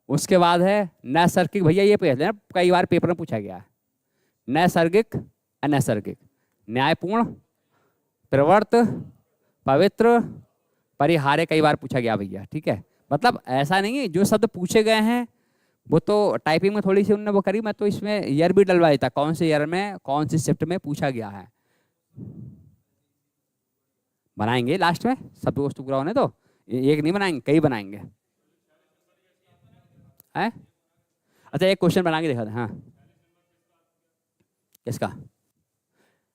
उसके बाद है नैसर्गिक। भैया ये पहले ना कई बार पेपर में पूछा गया है। नैसर्गिक, अनैसर्गिक, न्यायपूर्ण, प्रवृत्त, पवित्र, परिहार्य, कई बार पूछा गया भैया। ठीक है, मतलब ऐसा नहीं है जो शब्द पूछे गए हैं वो तो टाइपिंग में थोड़ी सी उन्होंने वो करी, मैं तो इसमें ईयर भी डलवाया था, कौन से ईयर में कौन सी शिफ्ट में पूछा गया है। बनाएंगे लास्ट में, सब दोस्त पूरा होने तो एक नहीं बनाएंगे, कई बनाएंगे है। अच्छा, एक क्वेश्चन बना के दिखा दे। हाँ, किसका?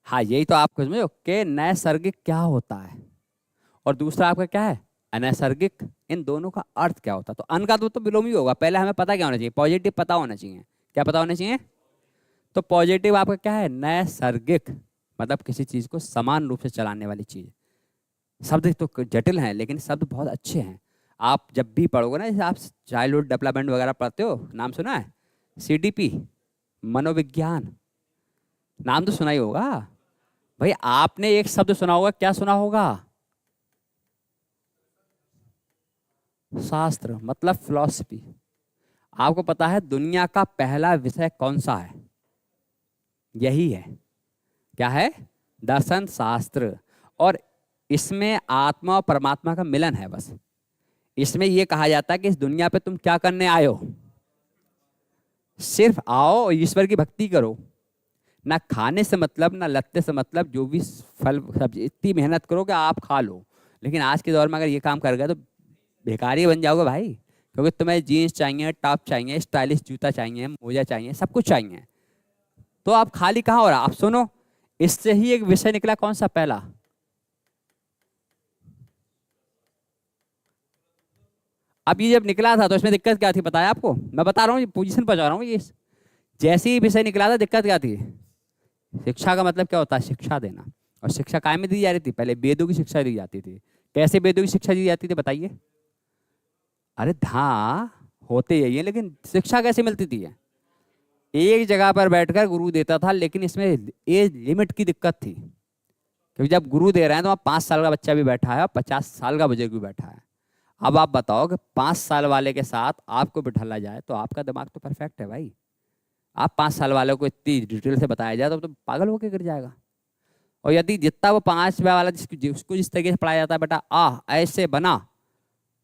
हाँ, यही तो आपको समझो कि नैसर्गिक क्या होता है, और दूसरा आपका क्या है, अनैसर्गिक। इन दोनों का अर्थ क्या होता है? तो अन का तो विलोम ही होगा। पहले हमें पता क्या होना चाहिए? पॉजिटिव पता होना चाहिए। क्या पता होना चाहिए? तो पॉजिटिव आपका क्या है? नैसर्गिक, मतलब किसी चीज को समान रूप से चलाने वाली चीज। शब्द तो जटिल हैं, लेकिन शब्द बहुत अच्छे हैं। आप जब भी पढ़ोगे ना, जैसे आप चाइल्डहुड डेवलपमेंट वगैरह पढ़ते हो, नाम सुना है? सीडीपी, मनोविज्ञान, नाम तो सुना ही होगा। भाई आपने एक शब्द सुना होगा, क्या सुना होगा? शास्त्र, मतलब फिलॉसफी। आपको पता है दुनिया का पहला विषय कौन सा है? यही है। क्या है? दर्शन शास्त्र। और इसमें आत्मा और परमात्मा का मिलन है बस। इसमें यह कहा जाता है कि इस दुनिया पे तुम क्या करने आए हो? सिर्फ आओ और ईश्वर की भक्ति करो। ना खाने से मतलब, ना लत्ते से मतलब, जो भी फल सब्जी इतनी मेहनत करो कि आप खा लो। लेकिन आज के दौर में अगर ये काम कर गए तो बेकारी बन जाओगे भाई, क्योंकि तुम्हें जीन्स चाहिए, टॉप चाहिए, स्टाइलिश जूता चाहिए, मोजा चाहिए, सब कुछ चाहिए। तो आप खाली कहाँ हो रहा? आप सुनो, इससे ही एक विषय निकला, कौन सा? पहला। अब ये जब निकला था तो इसमें दिक्कत क्या थी बताया आपको? मैं बता रहा हूँ, पोजीशन पर जा रहा हूँ। ये जैसे ही विषय निकला था, दिक्कत क्या थी? शिक्षा का मतलब क्या होता है? शिक्षा देना। और शिक्षा काय में दी जा रही थी? पहले वेदों की शिक्षा दी जाती थी। कैसे वेदों की शिक्षा दी जाती थी बताइए? अरे हाँ, होते यही है, लेकिन शिक्षा कैसे मिलती थी? एक जगह पर बैठकर गुरु देता था, लेकिन इसमें एज लिमिट की दिक्कत थी। क्योंकि जब गुरु दे रहे हैं तो वहाँ 5 साल का बच्चा भी बैठा है और 50 साल का बुजुर्ग भी बैठा है। अब आप बताओ कि 5 साल वाले के साथ आपको बिठाला जाए तो आपका दिमाग तो परफेक्ट है भाई। आप 5 साल वाले को इतनी डिटेल से बताया जाए तो पागल होकर गिर जाएगा। और यदि जितना वो 5 वाला उसको जिस तरीके से पढ़ाया जाता है, बेटा ऐसे बना,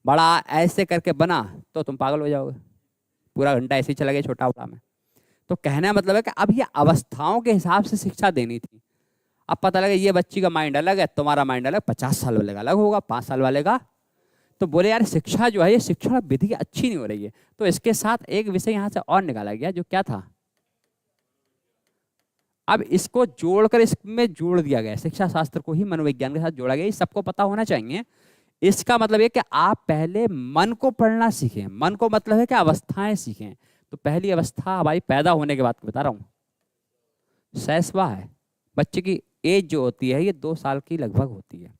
बड़ा ऐसे करके बना, तो तुम पागल हो जाओगे। पूरा घंटा ऐसे ही चला गया छोटा बड़ा में। तो कहने का मतलब है कि अब ये अवस्थाओं के हिसाब से शिक्षा देनी थी। अब पता लगा ये बच्ची का माइंड अलग है, तुम्हारा माइंड अलग, 50 साल वाले का अलग होगा, 5 साल वाले का। तो बोले यार शिक्षा जो है, ये शिक्षा विधि अच्छी नहीं हो रही है। तो इसके साथ एक विषय यहाँ से और निकाला गया, जो क्या था? अब इसको जोड़कर इसमें जोड़ दिया गया, शिक्षा शास्त्र को ही मनोविज्ञान के साथ जोड़ा गया। ये सबको पता होना चाहिए। इसका मतलब है कि आप पहले मन को पढ़ना सीखें। मन को मतलब है कि अवस्थाएं सीखें। तो पहली अवस्था हमारी पैदा होने के बाद की बता रहा हूं। शैशवा है, बच्चे की एज जो होती है ये 2 साल की लगभग होती है।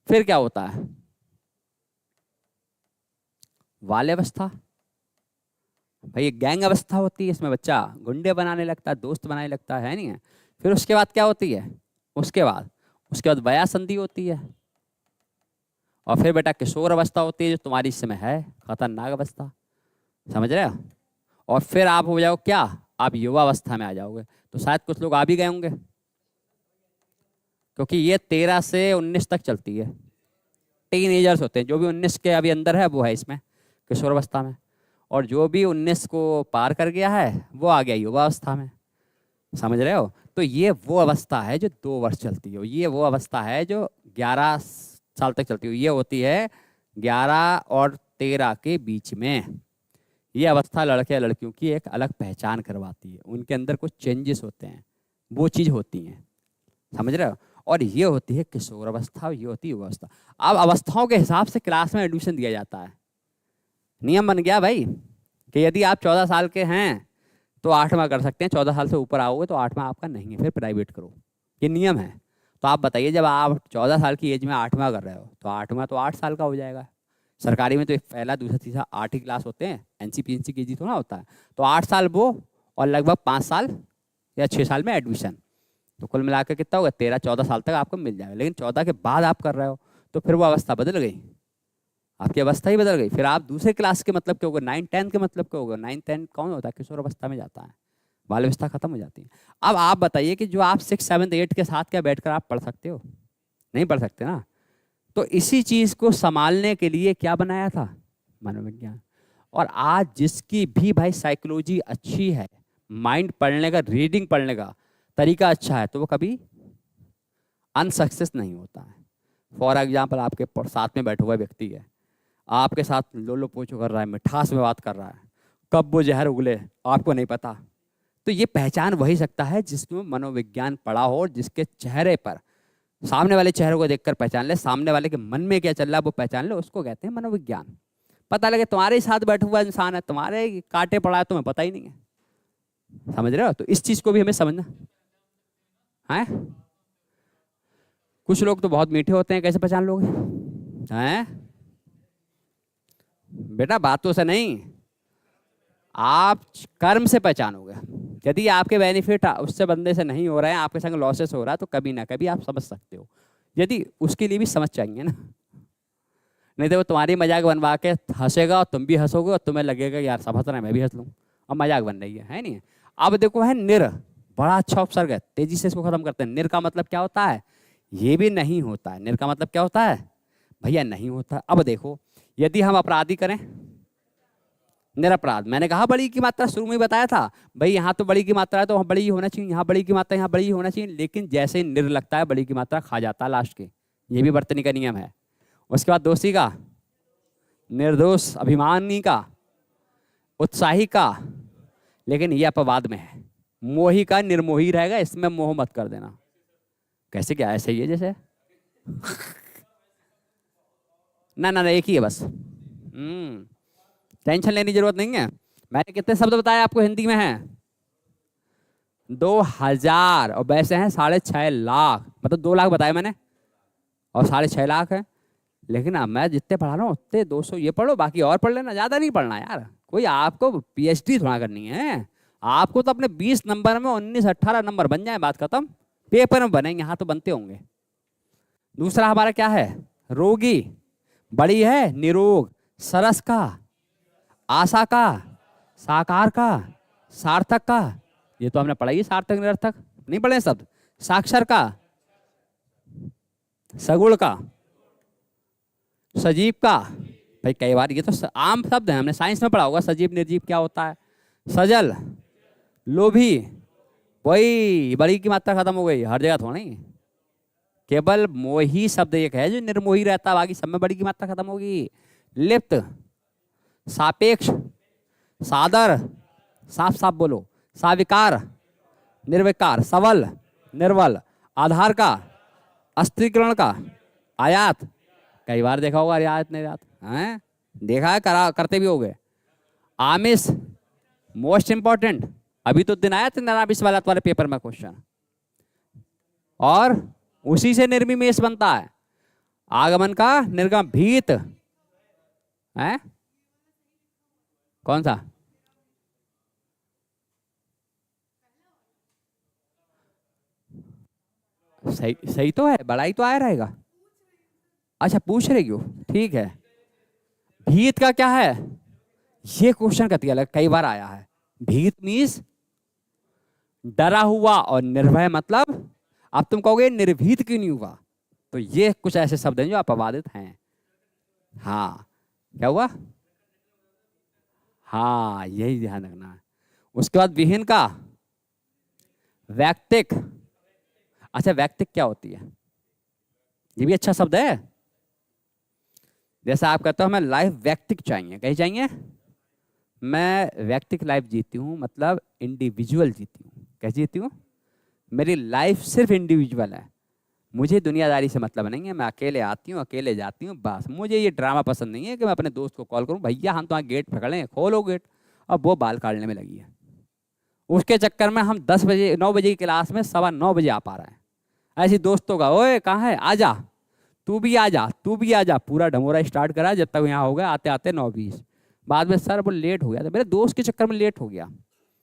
फिर क्या होता है? बाल्यावस्था, भाई ये गैंग अवस्था होती है, इसमें बच्चा गुंडे बनाने लगता है, दोस्त बनाने लगता है नहीं है। फिर उसके बाद क्या होती है? उसके बाद वयासंधि होती है, और फिर बेटा किशोर अवस्था होती है जो तुम्हारी इस समय है, खतरनाक अवस्था, समझ रहे हो? और फिर आप हो जाओ क्या, आप युवा अवस्था में आ जाओगे। तो शायद कुछ लोग आ भी गए होंगे, क्योंकि ये 13 से 19 तक चलती है। टीनेजर्स होते हैं, जो भी 19 के अभी अंदर है वो है इसमें किशोर अवस्था में, और जो भी 19 को पार कर गया है वो आ गया युवा अवस्था में, समझ रहे हो? तो ये वो अवस्था है जो 2 वर्ष चलती है, ये वो अवस्था है जो 11 साल तक चलती है। ये होती है 11 और 13 के बीच में। ये अवस्था लड़के और लड़कियों की एक अलग पहचान करवाती है, उनके अंदर कुछ चेंजेस होते हैं, वो चीज़ होती हैं, समझ रहे हो? और ये होती है किशोर अवस्था, और ये होती है युवा अवस्था। अब अवस्थाओं के हिसाब से क्लास में एडमिशन दिया जाता है। नियम बन गया भाई कि यदि आप 14 साल के हैं तो 8वां कर सकते हैं, 14 साल से ऊपर आओगे तो 8वां आपका नहीं है, फिर प्राइवेट करो, ये नियम है। तो आप बताइए, जब आप 14 साल की एज में 8वां कर रहे हो तो 8वां तो 8 साल का हो जाएगा। सरकारी में तो एक पहला दूसरा तीसरा 8 ही क्लास होते हैं, NCPNC KG थोड़ा होता है। तो 8 साल वो, और लगभग 5 साल या 6 साल में एडमिशन, तो कुल मिलाकर कितना होगा? 13-14 साल तक आपको मिल जाएगा। लेकिन 14 के बाद आप कर रहे हो तो फिर वो अवस्था बदल गई, आपकी अवस्था ही बदल गई। फिर आप दूसरे क्लास के मतलब के हो गए, 9-10 के मतलब के हो गए। 9-10 कौन होता है? किशोर अवस्था में जाता है, बाल अवस्था खत्म हो जाती है। अब आप बताइए कि जो आप 6, 7, 8 के साथ क्या बैठकर आप पढ़ सकते हो? नहीं पढ़ सकते ना। तो इसी चीज को संभालने के लिए क्या बनाया था? मनोविज्ञान। और आज जिसकी भी भाई साइकोलॉजी अच्छी है, माइंड पढ़ने का, रीडिंग पढ़ने का तरीका अच्छा है, तो वो कभी अनसक्सेस नहीं होता है। फॉर एग्जाम्पल, आपके साथ में बैठा हुआ व्यक्ति है, आपके साथ लोलो पोछो कर रहा है, मिठास में बात कर रहा है, कब वो जहर उगले आपको नहीं पता। तो ये पहचान वही सकता है जिसमें मनोविज्ञान पढ़ा हो, और जिसके चेहरे पर, सामने वाले चेहरे को देखकर पहचान ले, सामने वाले के मन में क्या चल रहा है वो पहचान ले, उसको कहते हैं मनोविज्ञान। पता लगे तुम्हारे ही साथ बैठा हुआ इंसान है, तुम्हारे कांटे पड़ा है, तुम्हें पता ही नहीं है, समझ रहे हो? तो इस चीज को भी हमें समझना है। कुछ लोग तो बहुत मीठे होते हैं, कैसे पहचान लोगे? हैं बेटा, बातों से नहीं, आप कर्म से पहचानोगे। यदि आपके बेनिफिट उससे बंदे से नहीं हो रहे हैं, आपके संग लॉसेस हो रहा है, तो कभी ना कभी आप समझ सकते हो। यदि उसके लिए भी समझ चाहिए ना, नहीं तो वो तुम्हारी मजाक बनवा के हंसेगा और तुम भी हंसोगे, और तुम्हें लगेगा यार सब हंस रहे हैं मैं भी हंस लूँ, अब मजाक बन रही है नहीं? अब देखो है निर, बड़ा अच्छा उपसर्ग है, तेजी से इसको खत्म करते हैं। निर का मतलब क्या होता है? ये भी नहीं होता है। निर का मतलब क्या होता है भैया? नहीं होता। अब देखो, यदि हम अपराधी करें, निरपराध, मैंने कहा बड़ी की मात्रा शुरू में ही बताया था भाई, यहाँ तो बड़ी की मात्रा है तो वहाँ बड़ी ही होना चाहिए, यहाँ बड़ी की मात्रा यहाँ बड़ी ही होना चाहिए। लेकिन जैसे ही निर लगता है, बड़ी की मात्रा खा जाता है लास्ट के, ये भी वर्तनी का नियम है। उसके बाद दोषी का, निर्दोष, अभिमानी का, उत्साही का, लेकिन ये अपवाद में है। मोही का निर्मोही रहेगा, इसमें मोह मत कर देना। कैसे? क्या ऐसे ही है जैसे ना ना ना, एक ही है बस। टेंशन लेने की जरूरत नहीं है। मैंने कितने शब्द बताए आपको हिंदी में है? 2000, और वैसे हैं 6.5 लाख, मतलब 2 लाख बताए मैंने, और 6.5 लाख है। लेकिन अब मैं जितने पढ़ा रहा हूँ उतने 200 ये पढ़ो, बाकी और पढ़ लेना, ज़्यादा नहीं पढ़ना यार। कोई आपको PhD थोड़ा करनी है, आपको तो अपने 20 नंबर में 19-18 नंबर बन जाए, बात खत्म। पेपर में बनेंगे, यहाँ तो बनते होंगे। दूसरा हमारा क्या है? रोगी, बड़ी है निरोग, सरस का, आशा का, साकार का, सार्थक का, ये तो हमने पढ़ा ही, सार्थक निरर्थक नहीं पढ़े शब्द। साक्षर का, सगुण का, सजीव का, भाई कई बार ये तो आम शब्द है, हमने साइंस में पढ़ा होगा सजीव निर्जीव क्या होता है। सजल, लोभी, वही बड़ी की मात्रा खत्म हो गई, हर जगह थोड़ा नहीं, केवल मोही शब्द एक है जो निर्मोही रहता है, बाकी सब में बड़ी की मात्रा खत्म होगी। लिप्त, सापेक्ष, सादर, साफ साफ बोलो, साविकार, निर्विकार, सबल, निर्बल, आधार का, अस्त्रीकरण का, आयात, कई बार देखा होगा आयात निर्यात, हैं देखा है, करते भी होगे। आमिष, मोस्ट इंपॉर्टेंट, अभी तो दिन आया था 19 वाला तुम्हारे पेपर में क्वेश्चन, और उसी से निर्विमेष बनता है। आगमन का निर्गम भीत है कौन सा? सही सही तो है, बड़ा ही तो आया रहेगा। अच्छा पूछ रही हो, ठीक है। भीत का क्या है? ये क्वेश्चन कति अलग कई बार आया है। भीत मीन्स डरा हुआ, और निर्भय मतलब, अब तुम कहोगे निर्भीत क्यों नहीं हुआ, तो ये कुछ ऐसे शब्द हैं जो अपवादित हैं। हाँ क्या हुआ? हाँ यही ध्यान रखना है। उसके बाद विहीन का वैयक्तिक। अच्छा वैयक्तिक क्या होती है? ये भी अच्छा शब्द है। जैसा आप कहते हो हमें लाइफ वैयक्तिक चाहिए, कहीं चाहिए। मैं व्यक्तिगत लाइफ जीती हूँ, मतलब इंडिविजुअल जीती हूँ। कैसे जीती हूँ? मेरी लाइफ सिर्फ इंडिविजुअल है, मुझे दुनियादारी से मतलब नहीं है। मैं अकेले आती हूँ, अकेले जाती हूँ, बस। मुझे ये ड्रामा पसंद नहीं है कि मैं अपने दोस्त को कॉल करूँ, भैया हम तुम्हारा गेट पकड़े, खोलो गेट। अब वो बाल काटने में लगी है, उसके चक्कर में हम 10 बजे 9 बजे की क्लास में 9:15 बजे आ पा रहे हैं। ऐसी दोस्तों का, ओए कहाँ है, आ जा, तू भी आ जा, तू भी आ जा, पूरा ढमोरा स्टार्ट करा। जब तक यहाँ हो गया आते आते 9:20। बाद में सर वो लेट हो गया, तो मेरे दोस्त के चक्कर में लेट हो गया।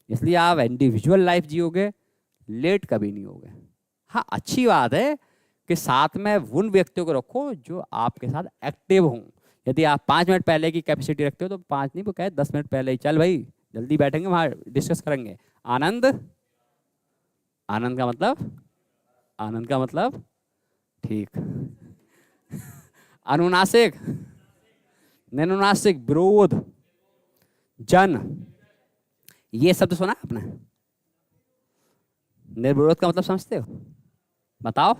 इसलिए आप इंडिविजुअल लाइफ जियोगे, लेट कभी नहीं होगे। हाँ अच्छी बात है कि साथ में उन व्यक्तियों को रखो जो आपके साथ एक्टिव हों। यदि आप 5 मिनट पहले की कैपेसिटी रखते हो तो 5 नहीं, वो कहे 10 मिनट पहले ही चल भाई, जल्दी बैठेंगे वहाँ डिस्कस करेंगे। आनंद, आनंद का मतलब, आनंद का मतलब ठीक। अनुनासिक, निनुनासिक, विरोध, जन, ये शब्द सुना है आपने? निर्विरोध का मतलब समझते हो? बताओ।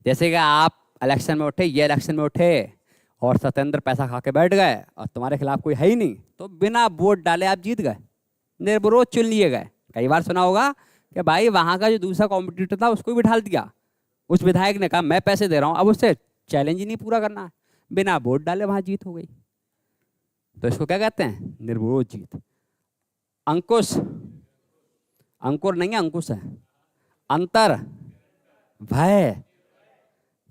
जैसे कि आप इलेक्शन में उठे, ये इलेक्शन में उठे और सत्येंद्र पैसा खा के बैठ गए और तुम्हारे खिलाफ कोई है ही नहीं, तो बिना वोट डाले आप जीत गए, निर्विरोध चुन लिए गए। कई बार सुना होगा कि भाई वहां का जो दूसरा कॉम्पिटिटर था उसको भी ढाल दिया, उस विधायक ने कहा मैं पैसे दे रहा हूं, अब उससे चैलेंज ही नहीं पूरा करना है, बिना वोट डाले वहां जीत हो गई। तो इसको क्या कहते हैं? निर्विरोध जीत। अंकुश, अंकुर नहीं है, अंकुश है। अंतर, भय,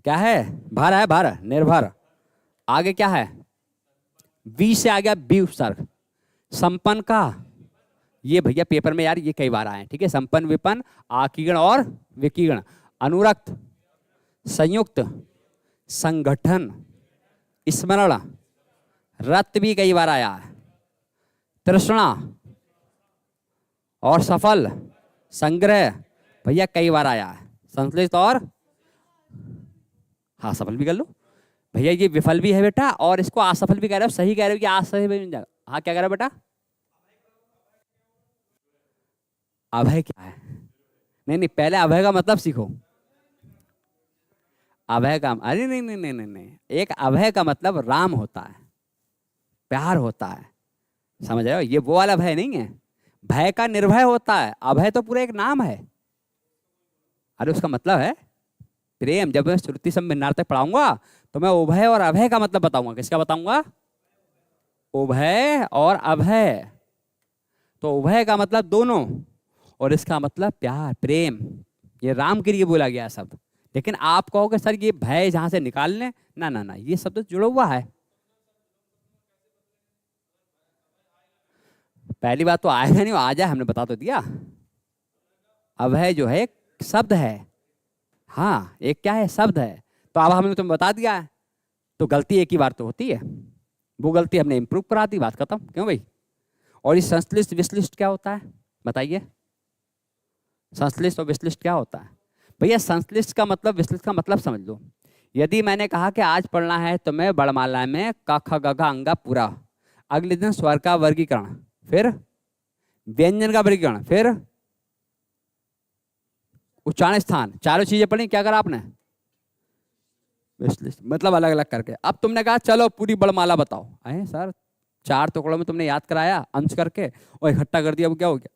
क्या है? भर है, भर, निर्भर। आगे क्या है? वी से आ गया बी उपसर्ग। संपन्न का, ये भैया पेपर में यार ये कई बार आए हैं, ठीक है। संपन्न, विपन्न, आकीर्ण और विकीर्ण। अनुरक्त, संयुक्त, संगठन, स्मरण, रत भी कई बार आया है। तृष्णा और सफल, संग्रह भैया कई बार आया है। संश्लिष्ट और, हाँ सफल भी कर लो भैया, ये विफल भी है बेटा, और इसको असफल भी कह रहे हो, सही कह रहे हो कि असफल भी मिल जाएगा। हाँ क्या कह रहे हो बेटा? अभय क्या है? नहीं नहीं, पहले अभय का मतलब सीखो। अभय का, अरे नहीं नहीं नहीं नहीं नहीं, एक अभय का मतलब राम होता है, प्यार होता है, समझ रहे हो? ये वो वाला भय नहीं है। भय का निर्भय होता है, अभय तो पूरा एक नाम है। अरे उसका मतलब है प्रेम। जब मैं श्रुति संबंधार्थ पढ़ाऊंगा तो मैं उभय और अभय का मतलब बताऊंगा। किसका बताऊंगा? उभय और अभय। तो उभय का मतलब दोनों, और इसका मतलब प्यार, प्रेम। ये राम के लिए बोला गया शब्द। लेकिन आप कहोगे सर ये भय जहां से निकाल लें, ना ना ना, ये शब्द जुड़ा हुआ है। पहली बात तो आएगा नहीं, आ जाए, हमने बता तो दिया। अभय जो है एक शब्द है, हाँ एक क्या है, शब्द है। तो अब हमने तुम्हें बता दिया है, तो गलती एक ही बार तो होती है, वो गलती हमने इम्प्रूव करा दी, बात खत्म। क्यों भाई? और ये संश्लिष्ट विश्लिष्ट क्या होता है बताइए? संश्लिष्ट और विश्लिष्ट क्या होता है भैया? संश्लिष्ट का मतलब, विश्लिष्ट का मतलब समझ लो। यदि मैंने कहा कि आज पढ़ना है तो मैं बड़माला में क ख ग घ अंगा पूरा, अगले दिन स्वर का वर्गीकरण, फिर व्यंजन का वर्गीकरण, फिर उच्चारण स्थान, चारों चीजें पढ़ी, क्या करा आपने? विश्लिष्ट मतलब अलग अलग करके। अब तुमने कहा चलो पूरी बड़माला बताओ, अरे सर 4 टुकड़ों में तुमने याद कराया अंश करके और इकट्ठा कर दिया, वो क्या हो गया?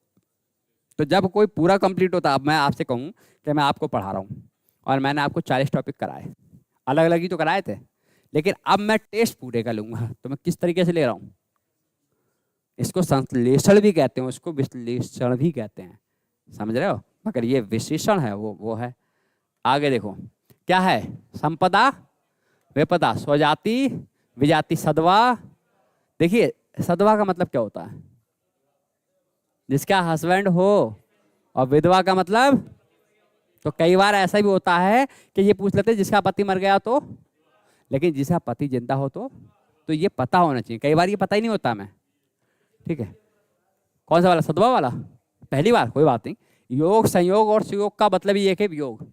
तो जब कोई पूरा कंप्लीट होता, अब मैं आपसे कहूँ कि मैं आपको पढ़ा रहा हूँ और मैंने आपको 40 टॉपिक कराए, अलग अलग ही तो कराए थे, लेकिन अब मैं टेस्ट पूरे का लूंगा, तो मैं किस तरीके से ले रहा हूँ? इसको संश्लेषण भी कहते हैं, उसको विश्लेषण भी कहते हैं, समझ रहे हो, मगर ये विशेषण है वो है। आगे देखो क्या है, संपदा विपदा, स्वजाति विजाति, सदवा। देखिए सदवा का मतलब क्या होता है, जिसका हस्बैंड हो, और विधवा का मतलब, तो कई बार ऐसा भी होता है कि ये पूछ लेते हैं जिसका पति मर गया तो, लेकिन जिसका पति जिंदा हो तो ये पता होना चाहिए, कई बार ये पता ही नहीं होता हमें, ठीक है। कौन सा वाला, सदवा वाला, पहली बार, कोई बात नहीं। योग संयोग और सुयोग का मतलब ये है कि योग,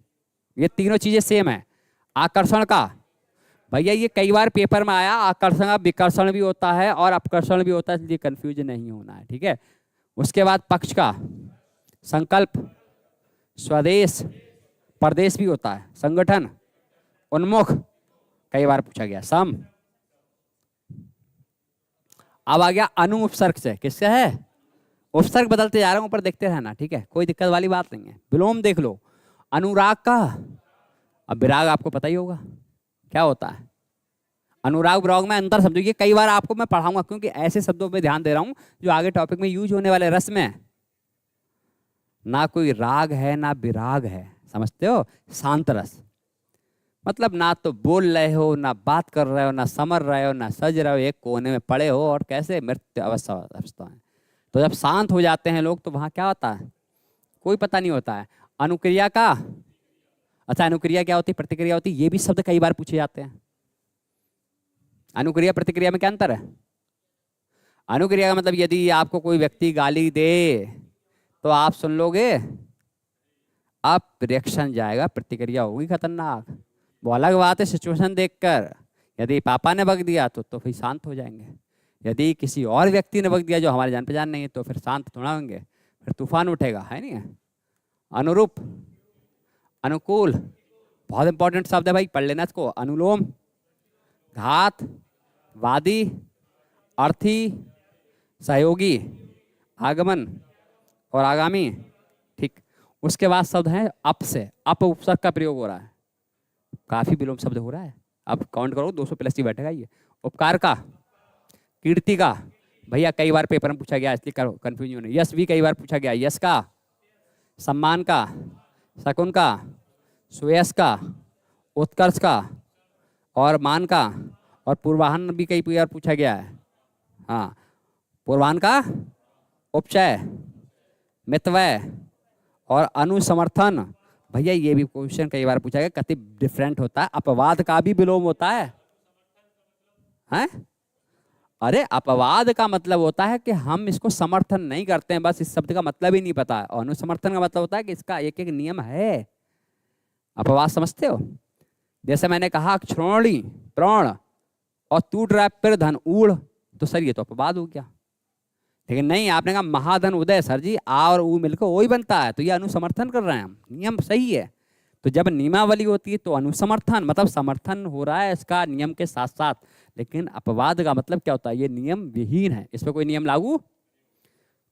ये तीनों चीजें सेम है। आकर्षण का, भैया ये कई बार पेपर में आया, आकर्षण का विकर्षण भी होता है और अपकर्षण भी होता है, इसलिए कंफ्यूज नहीं होना है, ठीक है। उसके बाद पक्ष का, संकल्प, स्वदेश, परदेश भी होता है, संगठन, उन्मुख, कई बार पूछा गया, सम। अब आ गया अनु उपसर्ग से, किससे है, उपसर्ग बदलते जा रहा हूं, ऊपर देखते रहना, ठीक है, कोई दिक्कत वाली बात नहीं है। विलोम देख लो, अनुराग का, अब विराग आपको पता ही होगा क्या होता है, अनुराग विराग में अंतर समझो, ये कई बार आपको मैं पढ़ाऊंगा क्योंकि ऐसे शब्दों पे ध्यान दे रहा हूं जो आगे टॉपिक में यूज होने वाले रस में है। ना कोई राग है ना विराग है, समझते हो, शांत रस, मतलब ना तो बोल रहे हो, ना बात कर रहे हो, ना समझ रहे हो, ना सज रहे हो, एक कोने में पड़े हो और कैसे मृत्यु अवस्था है। तो जब शांत हो जाते हैं लोग तो वहां क्या होता है, कोई पता नहीं होता है। अनुक्रिया का, अच्छा अनुक्रिया क्या होती है, प्रतिक्रिया होती है, ये भी शब्द कई बार पूछे जाते हैं। अनुक्रिया प्रतिक्रिया में क्या अंतर है, अनुक्रिया का मतलब यदि आपको कोई व्यक्ति गाली दे तो आप सुन लोगे, अब रिएक्शन जाएगा, प्रतिक्रिया होगी खतरनाक, वो अलग बात है सिचुएशन देखकर। यदि पापा ने बक दिया तो फिर शांत हो जाएंगे, यदि किसी और व्यक्ति ने बक दिया जो हमारे जान पहचान नहीं है तो फिर शांत थोड़ा होंगे, फिर तूफान उठेगा, है नहीं है। अनुरूप, अनुकूल, बहुत इंपॉर्टेंट शब्द है भाई, पढ़ लेना इसको। अनुलोम, घात, वादी, अर्थी, सहयोगी, आगमन और आगामी, ठीक। उसके बाद शब्द है अप से, अप उपसर्ग का प्रयोग हो रहा है, काफी विलोम शब्द हो रहा है, अब काउंट करो 200 प्लस ही बैठेगा ये। उपकार का, कीर्ति का, भैया कई बार पेपर में पूछा गया इसलिए करो कंफ्यूजन नहीं। यश भी कई बार पूछा गया, यश का, सम्मान का, शकुन का, सुयश का, उत्कर्ष का और मान का, और पूर्वाहन भी कई बार पूछा गया है, हाँ पूर्वाहन का, उपचय, मितव्यय और अनुसमर्थन। भैया ये भी क्वेश्चन कई बार पूछा गया, कति डिफरेंट होता है। अपवाद का भी विलोम होता है, हैं? अरे अपवाद का मतलब होता है कि हम इसको समर्थन नहीं करते हैं, बस इस शब्द का मतलब ही नहीं पता है, और अनुसमर्थन का मतलब होता है कि इसका एक एक नियम है। अपवाद समझते हो, जैसे मैंने कहा क्षोणी प्राण और टूट रहा है फिर धन ऊढ़, तो सर ये तो अपवाद हो गया। लेकिन नहीं, आपने कहा महाधन उदय, सर जी आ और ऊ मिलकर वही बनता है, तो ये अनुसमर्थन कर रहे हैं हम, नियम सही है। तो जब नियमावली होती है तो अनुसमर्थन मतलब समर्थन हो रहा है इसका नियम के साथ साथ। लेकिन अपवाद का मतलब क्या होता है, ये नियम विहीन है, इस पर कोई नियम लागू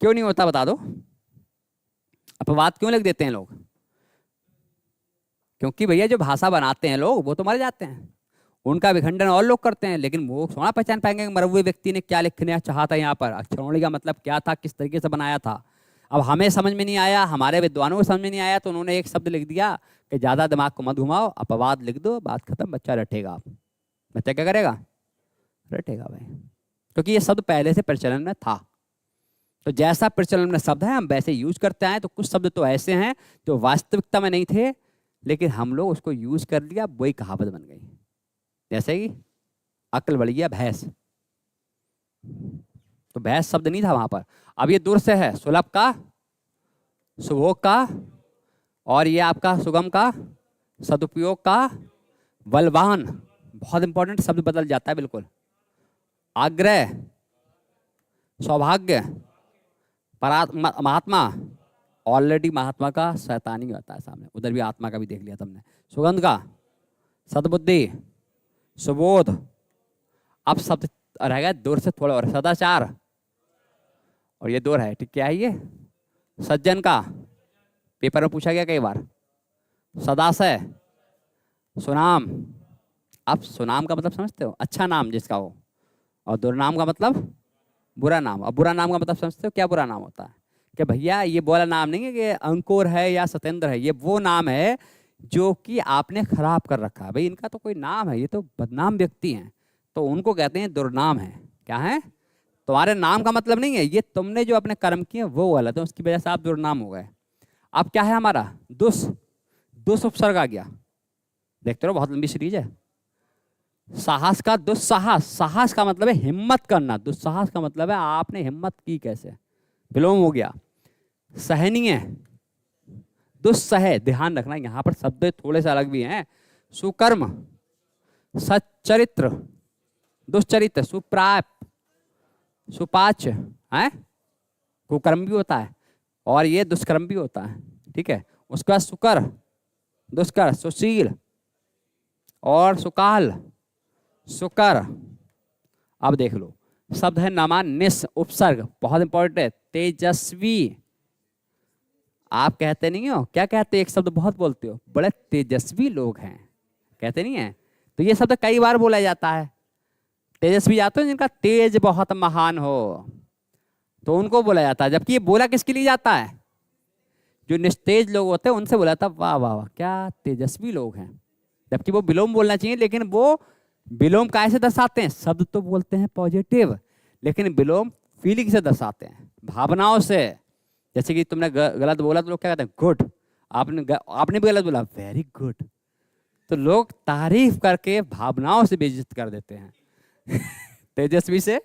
क्यों नहीं होता, बता दो। अपवाद क्यों लिख देते हैं लोग, क्योंकि भैया जो भाषा बनाते हैं लोग वो तो मर जाते हैं, उनका विखंडन और लोग करते हैं, लेकिन वो थोड़ा पहचान पाएंगे कि मरे हुए व्यक्ति ने क्या लिखने चाहा था यहाँ पर, क्षौणी का मतलब क्या था, किस तरीके से बनाया था। अब हमें समझ में नहीं आया, हमारे विद्वानों को समझ में नहीं आया, तो उन्होंने एक शब्द लिख दिया कि ज़्यादा दिमाग को मत घुमाओ, अपवाद लिख दो, बात खत्म, बच्चा रटेगा। बच्चा क्या करेगा, रटेगा भाई, क्योंकि ये शब्द पहले से प्रचलन में था। तो जैसा प्रचलन में शब्द है हम वैसे यूज करते हैं। तो कुछ शब्द तो ऐसे हैं जो वास्तविकता में नहीं थे, लेकिन हम लोग उसको यूज कर लिया, वही कहावत बन गई। जैसे कि अक्ल बढ़ गया भैंस, तो भैंस शब्द नहीं था वहां पर। अब ये दूर से है, सुलभ का, सुभोग का, और ये आपका सुगम का, सदुपयोग का, बलवान, बहुत इंपॉर्टेंट शब्द बदल जाता है बिल्कुल। आग्रह, सौभाग्य, महात्मा, ऑलरेडी महात्मा का शैतानी आता है सामने, उधर भी आत्मा का भी देख लिया तुमने। सुगंध का, सद्बुद्धि, सुबोध, अब शब्द रहेगा दूर से थोड़ा और, सदाचार, और ये दूर है, ठीक क्या है ये, सज्जन का, पेपर में पूछा गया कई बार, सदाशय, सुनाम, आप सुनाम का मतलब समझते हो, अच्छा नाम जिसका हो, और दुर्नाम का मतलब बुरा नाम। अब बुरा नाम का मतलब समझते हो क्या बुरा नाम होता है? कि भैया ये बोला नाम नहीं है कि अंकुर है या सत्येंद्र है, ये वो नाम है जो कि आपने खराब कर रखा है। भाई इनका तो कोई नाम है, ये तो बदनाम व्यक्ति हैं, तो उनको कहते हैं दुर्नाम है। क्या है? तुम्हारे नाम का मतलब नहीं है, ये तुमने जो अपने कर्म किए वो गलत है, उसकी वजह से आप दुर्नाम हो गए। अब क्या है हमारा? दुस। दुस उपसर्ग आ गया, देखते रहो बहुत लंबी सीरीज है। साहस का दुस्साहस, साहस का मतलब है हिम्मत करना, दुस्साहस का मतलब है आपने हिम्मत की कैसे, विलोम हो गया। सहनीय, दुस्सह, ध्यान रखना यहाँ पर शब्द थोड़े से अलग भी हैं। सुकर्म, सच्चरित्र, दुश्चरित्र, सुप्राप, सुपाच है, कुकर्म भी होता है और ये दुष्कर्म भी होता है, ठीक है। उसके बाद सुकर, दुष्कर, सुशील और सुकाल, सुकर। अब देख लो शब्द है नमा, निस, उपसर्ग, बहुत इंपॉर्टेंट है, तेजस्वी। आप कहते नहीं हो, क्या कहते? एक शब्द बहुत बोलते हो, बड़े तेजस्वी लोग हैं, कहते नहीं है? तो ये शब्द कई बार बोला जाता है। तेजस्वी जाते हो जिनका तेज बहुत महान हो, तो उनको बोला जाता है। जबकि ये बोला किसके लिए जाता है? जो निस्तेज लोग होते हैं उनसे बोला था, वाह वाह वाह क्या तेजस्वी लोग हैं। जबकि वो विलोम बोलना चाहिए, लेकिन वो विलोम कैसे दर्शाते हैं? शब्द तो बोलते हैं पॉजिटिव, लेकिन विलोम फीलिंग से दर्शाते हैं, भावनाओं से। जैसे कि तुमने गलत बोला तो लोग क्या कहते हैं? गुड। आपने भी गलत बोला, वेरी गुड। तो लोग तारीफ करके भावनाओं से बेइज्जत कर देते हैं। तेजस्वी से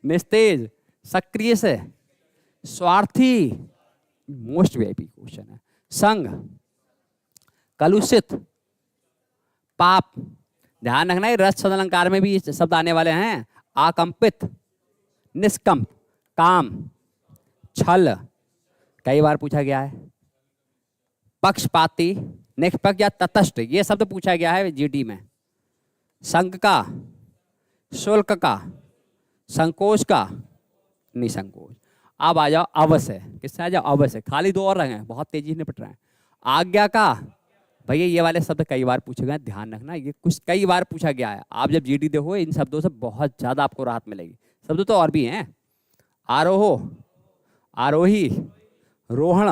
निस्तेज, सक्रिय से स्वार्थी, मोस्ट वीआईपी क्वेश्चन है। संग, कलुषित, पाप। ध्यान रखना है रस छंद अलंकार में भी ये शब्द आने वाले हैं। आकंपित, निष्कंप, काम, छल, कई बार पूछा गया है। पक्षपाती, निष्पक्ष या तटस्थ, ये शब्द पूछा गया है जीडी में। संघ का, शुल्क का, संकोच का, निसंकोच। अब आ जाओ अवश्य, किससे आ जाओ? अवश्य। खाली दो और रंग हैं, बहुत तेजी से निपट रहे हैं। आज्ञा का, भैया ये वाले शब्द कई बार पूछे गए, ध्यान रखना, ये कुछ कई बार पूछा गया है। आप जब जीडी देखो इन शब्दों से बहुत ज्यादा आपको राहत मिलेगी। शब्द तो और भी हैं। आरोहो, आरोही, रोहण,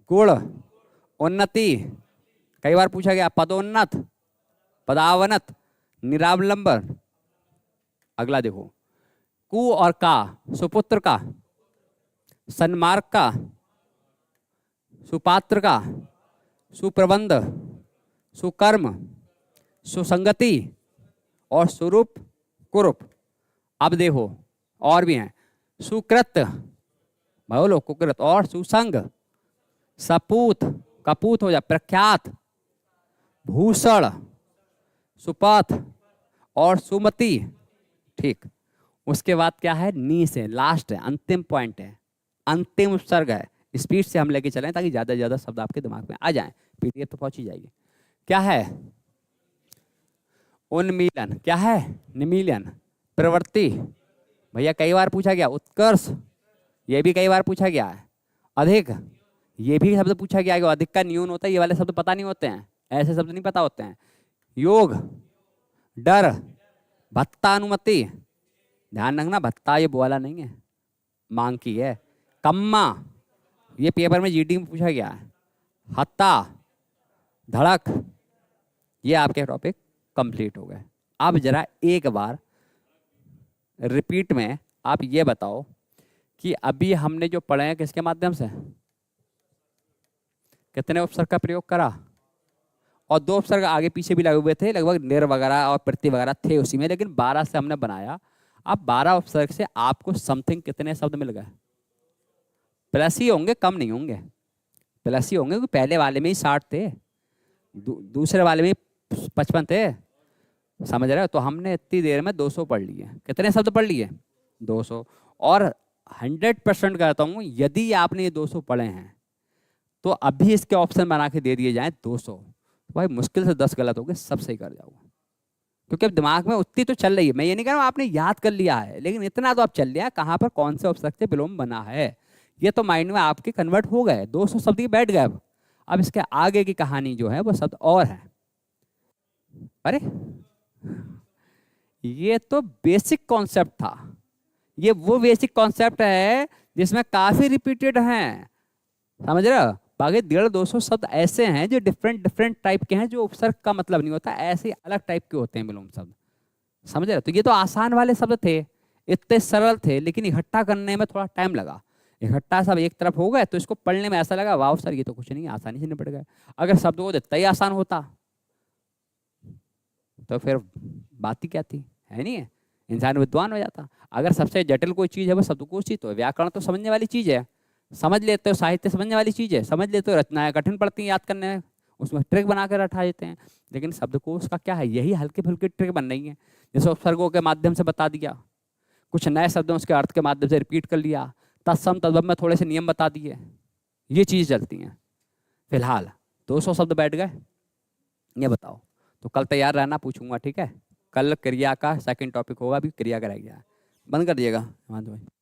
गुण, उन्नति, कई बार पूछा गया। पदोन्नत, पदावनत, निरावलंबन। अगला देखो, कु और का, सुपुत्र का, सन्मार्ग का, सुपात्र का, सुप्रबंध, सुकर्म, सुसंगति और सुरूप, कुरूप। अब देखो और भी हैं। सुकृत, बोलो कुकृत, और सुसंग, सपूत, कपूत हो जा, प्रख्यात, भूषण, सुपथ और सुमति, ठीक। उसके बाद क्या है? नी से, लास्ट है, अंतिम पॉइंट है, अंतिम उपसर्ग है। स्पीड से हम लेके चलें ताकि ज्यादा से ज्यादा शब्द आपके दिमाग में आ जाएं। पीडीएफ तो पहुंच ही जाएगी। क्या है? उन्मीलन। क्या है? निमीलन। प्रवृत्ति, भैया कई बार पूछा गया। उत्कर्ष, ये भी कई बार पूछा गया है। अधिक, ये भी शब्द पूछा गया है। अधिक का न्यून होता है, ये वाले शब्द पता नहीं होते हैं, ऐसे शब्द नहीं पता होते हैं। योग, डर, भत्ता, अनुमति। ध्यान रखना भत्ता ये बोला नहीं है, मांग की है। कम्मा, ये पेपर में जीडी में पूछा गया है। हत्ता, धड़क। ये आपके टॉपिक कंप्लीट हो गए। अब जरा एक बार रिपीट में आप ये बताओ कि अभी हमने जो पढ़े हैं किसके माध्यम से, कितने उपसर्ग का प्रयोग करा, और दो उपसर्ग आगे पीछे भी लगे हुए थे, लगभग निर वगैरह और प्रति वगैरह थे उसी में, लेकिन 12 से हमने बनाया। अब 12 उपसर्ग से आपको समथिंग कितने शब्द मिल गए? प्लस ही होंगे, कम नहीं होंगे, प्लस ही होंगे, क्योंकि पहले वाले में ही 60 थे, दूसरे वाले में 55 थे, समझ रहे हो? तो हमने इतनी देर में 200 पढ़ लिए। कितने शब्द पढ़ लिए? 200। और 100% कहता हूँ, यदि आपने ये 200 पढ़े हैं तो अभी इसके ऑप्शन बना के दे दिए जाएं 200, तो भाई मुश्किल से 10 गलत हो गए, सब सही कर जाओगे। क्योंकि अब दिमाग में उतनी तो चल रही है। मैं ये नहीं कह रहा हूँ आपने याद कर लिया है, लेकिन इतना तो आप चल लिया कहाँ पर कौन से उपसर्ग से विलोम बना है, ये तो माइंड में आपके कन्वर्ट हो गए। 200 शब्द ही बैठ गए। अब इसके आगे की कहानी जो है वो शब्द और है। अरे ये तो बेसिक कॉन्सेप्ट था, ये वो बेसिक कॉन्सेप्ट है जिसमें काफी रिपीटेड हैं, समझ रहे हो। बाकी 150-200 शब्द ऐसे हैं जो डिफरेंट डिफरेंट टाइप के हैं, जो उपसर्ग का मतलब नहीं होता, ऐसे अलग टाइप के होते हैं विलोम शब्द, समझ रहे हो। तो ये तो आसान वाले शब्द थे, इतने सरल थे, लेकिन इकट्ठा करने में थोड़ा टाइम लगा। इकट्ठा सब एक तरफ हो गए तो इसको पढ़ने में ऐसा लगा वाह सर ये तो कुछ नहीं, आसानी से निपट गए। अगर शब्द को इतना ही आसान होता तो फिर बात ही क्या थी, है नहीं है, इंसान विद्वान हो जाता। अगर सबसे जटिल कोई चीज़ है वो शब्दकोश ही तो है। व्याकरण तो समझने वाली चीज़ है, समझ लेते हो, साहित्य समझने वाली चीज़ है, समझ लेते हो, रचनाएं कठिन पड़ती हैं याद करने में, उसमें ट्रिक बना कर रखा देते हैं। लेकिन शब्दकोश का क्या है, यही हल्के फुल्के ट्रिक बन रही है। जैसे उपसर्गों के माध्यम से बता दिया, कुछ नए शब्दों उसके अर्थ के माध्यम से रिपीट कर लिया, तत्सम तद्भव में थोड़े से नियम बता दिए, ये चीज़ चलती हैं। फिलहाल 200 शब्द बैठ गए, ये बताओ। तो कल तैयार रहना, पूछूंगा, ठीक है। कल क्रिया का सेकंड टॉपिक होगा, अभी क्रिया कराई गया। बंद कर दिएगा हेमंत भाई।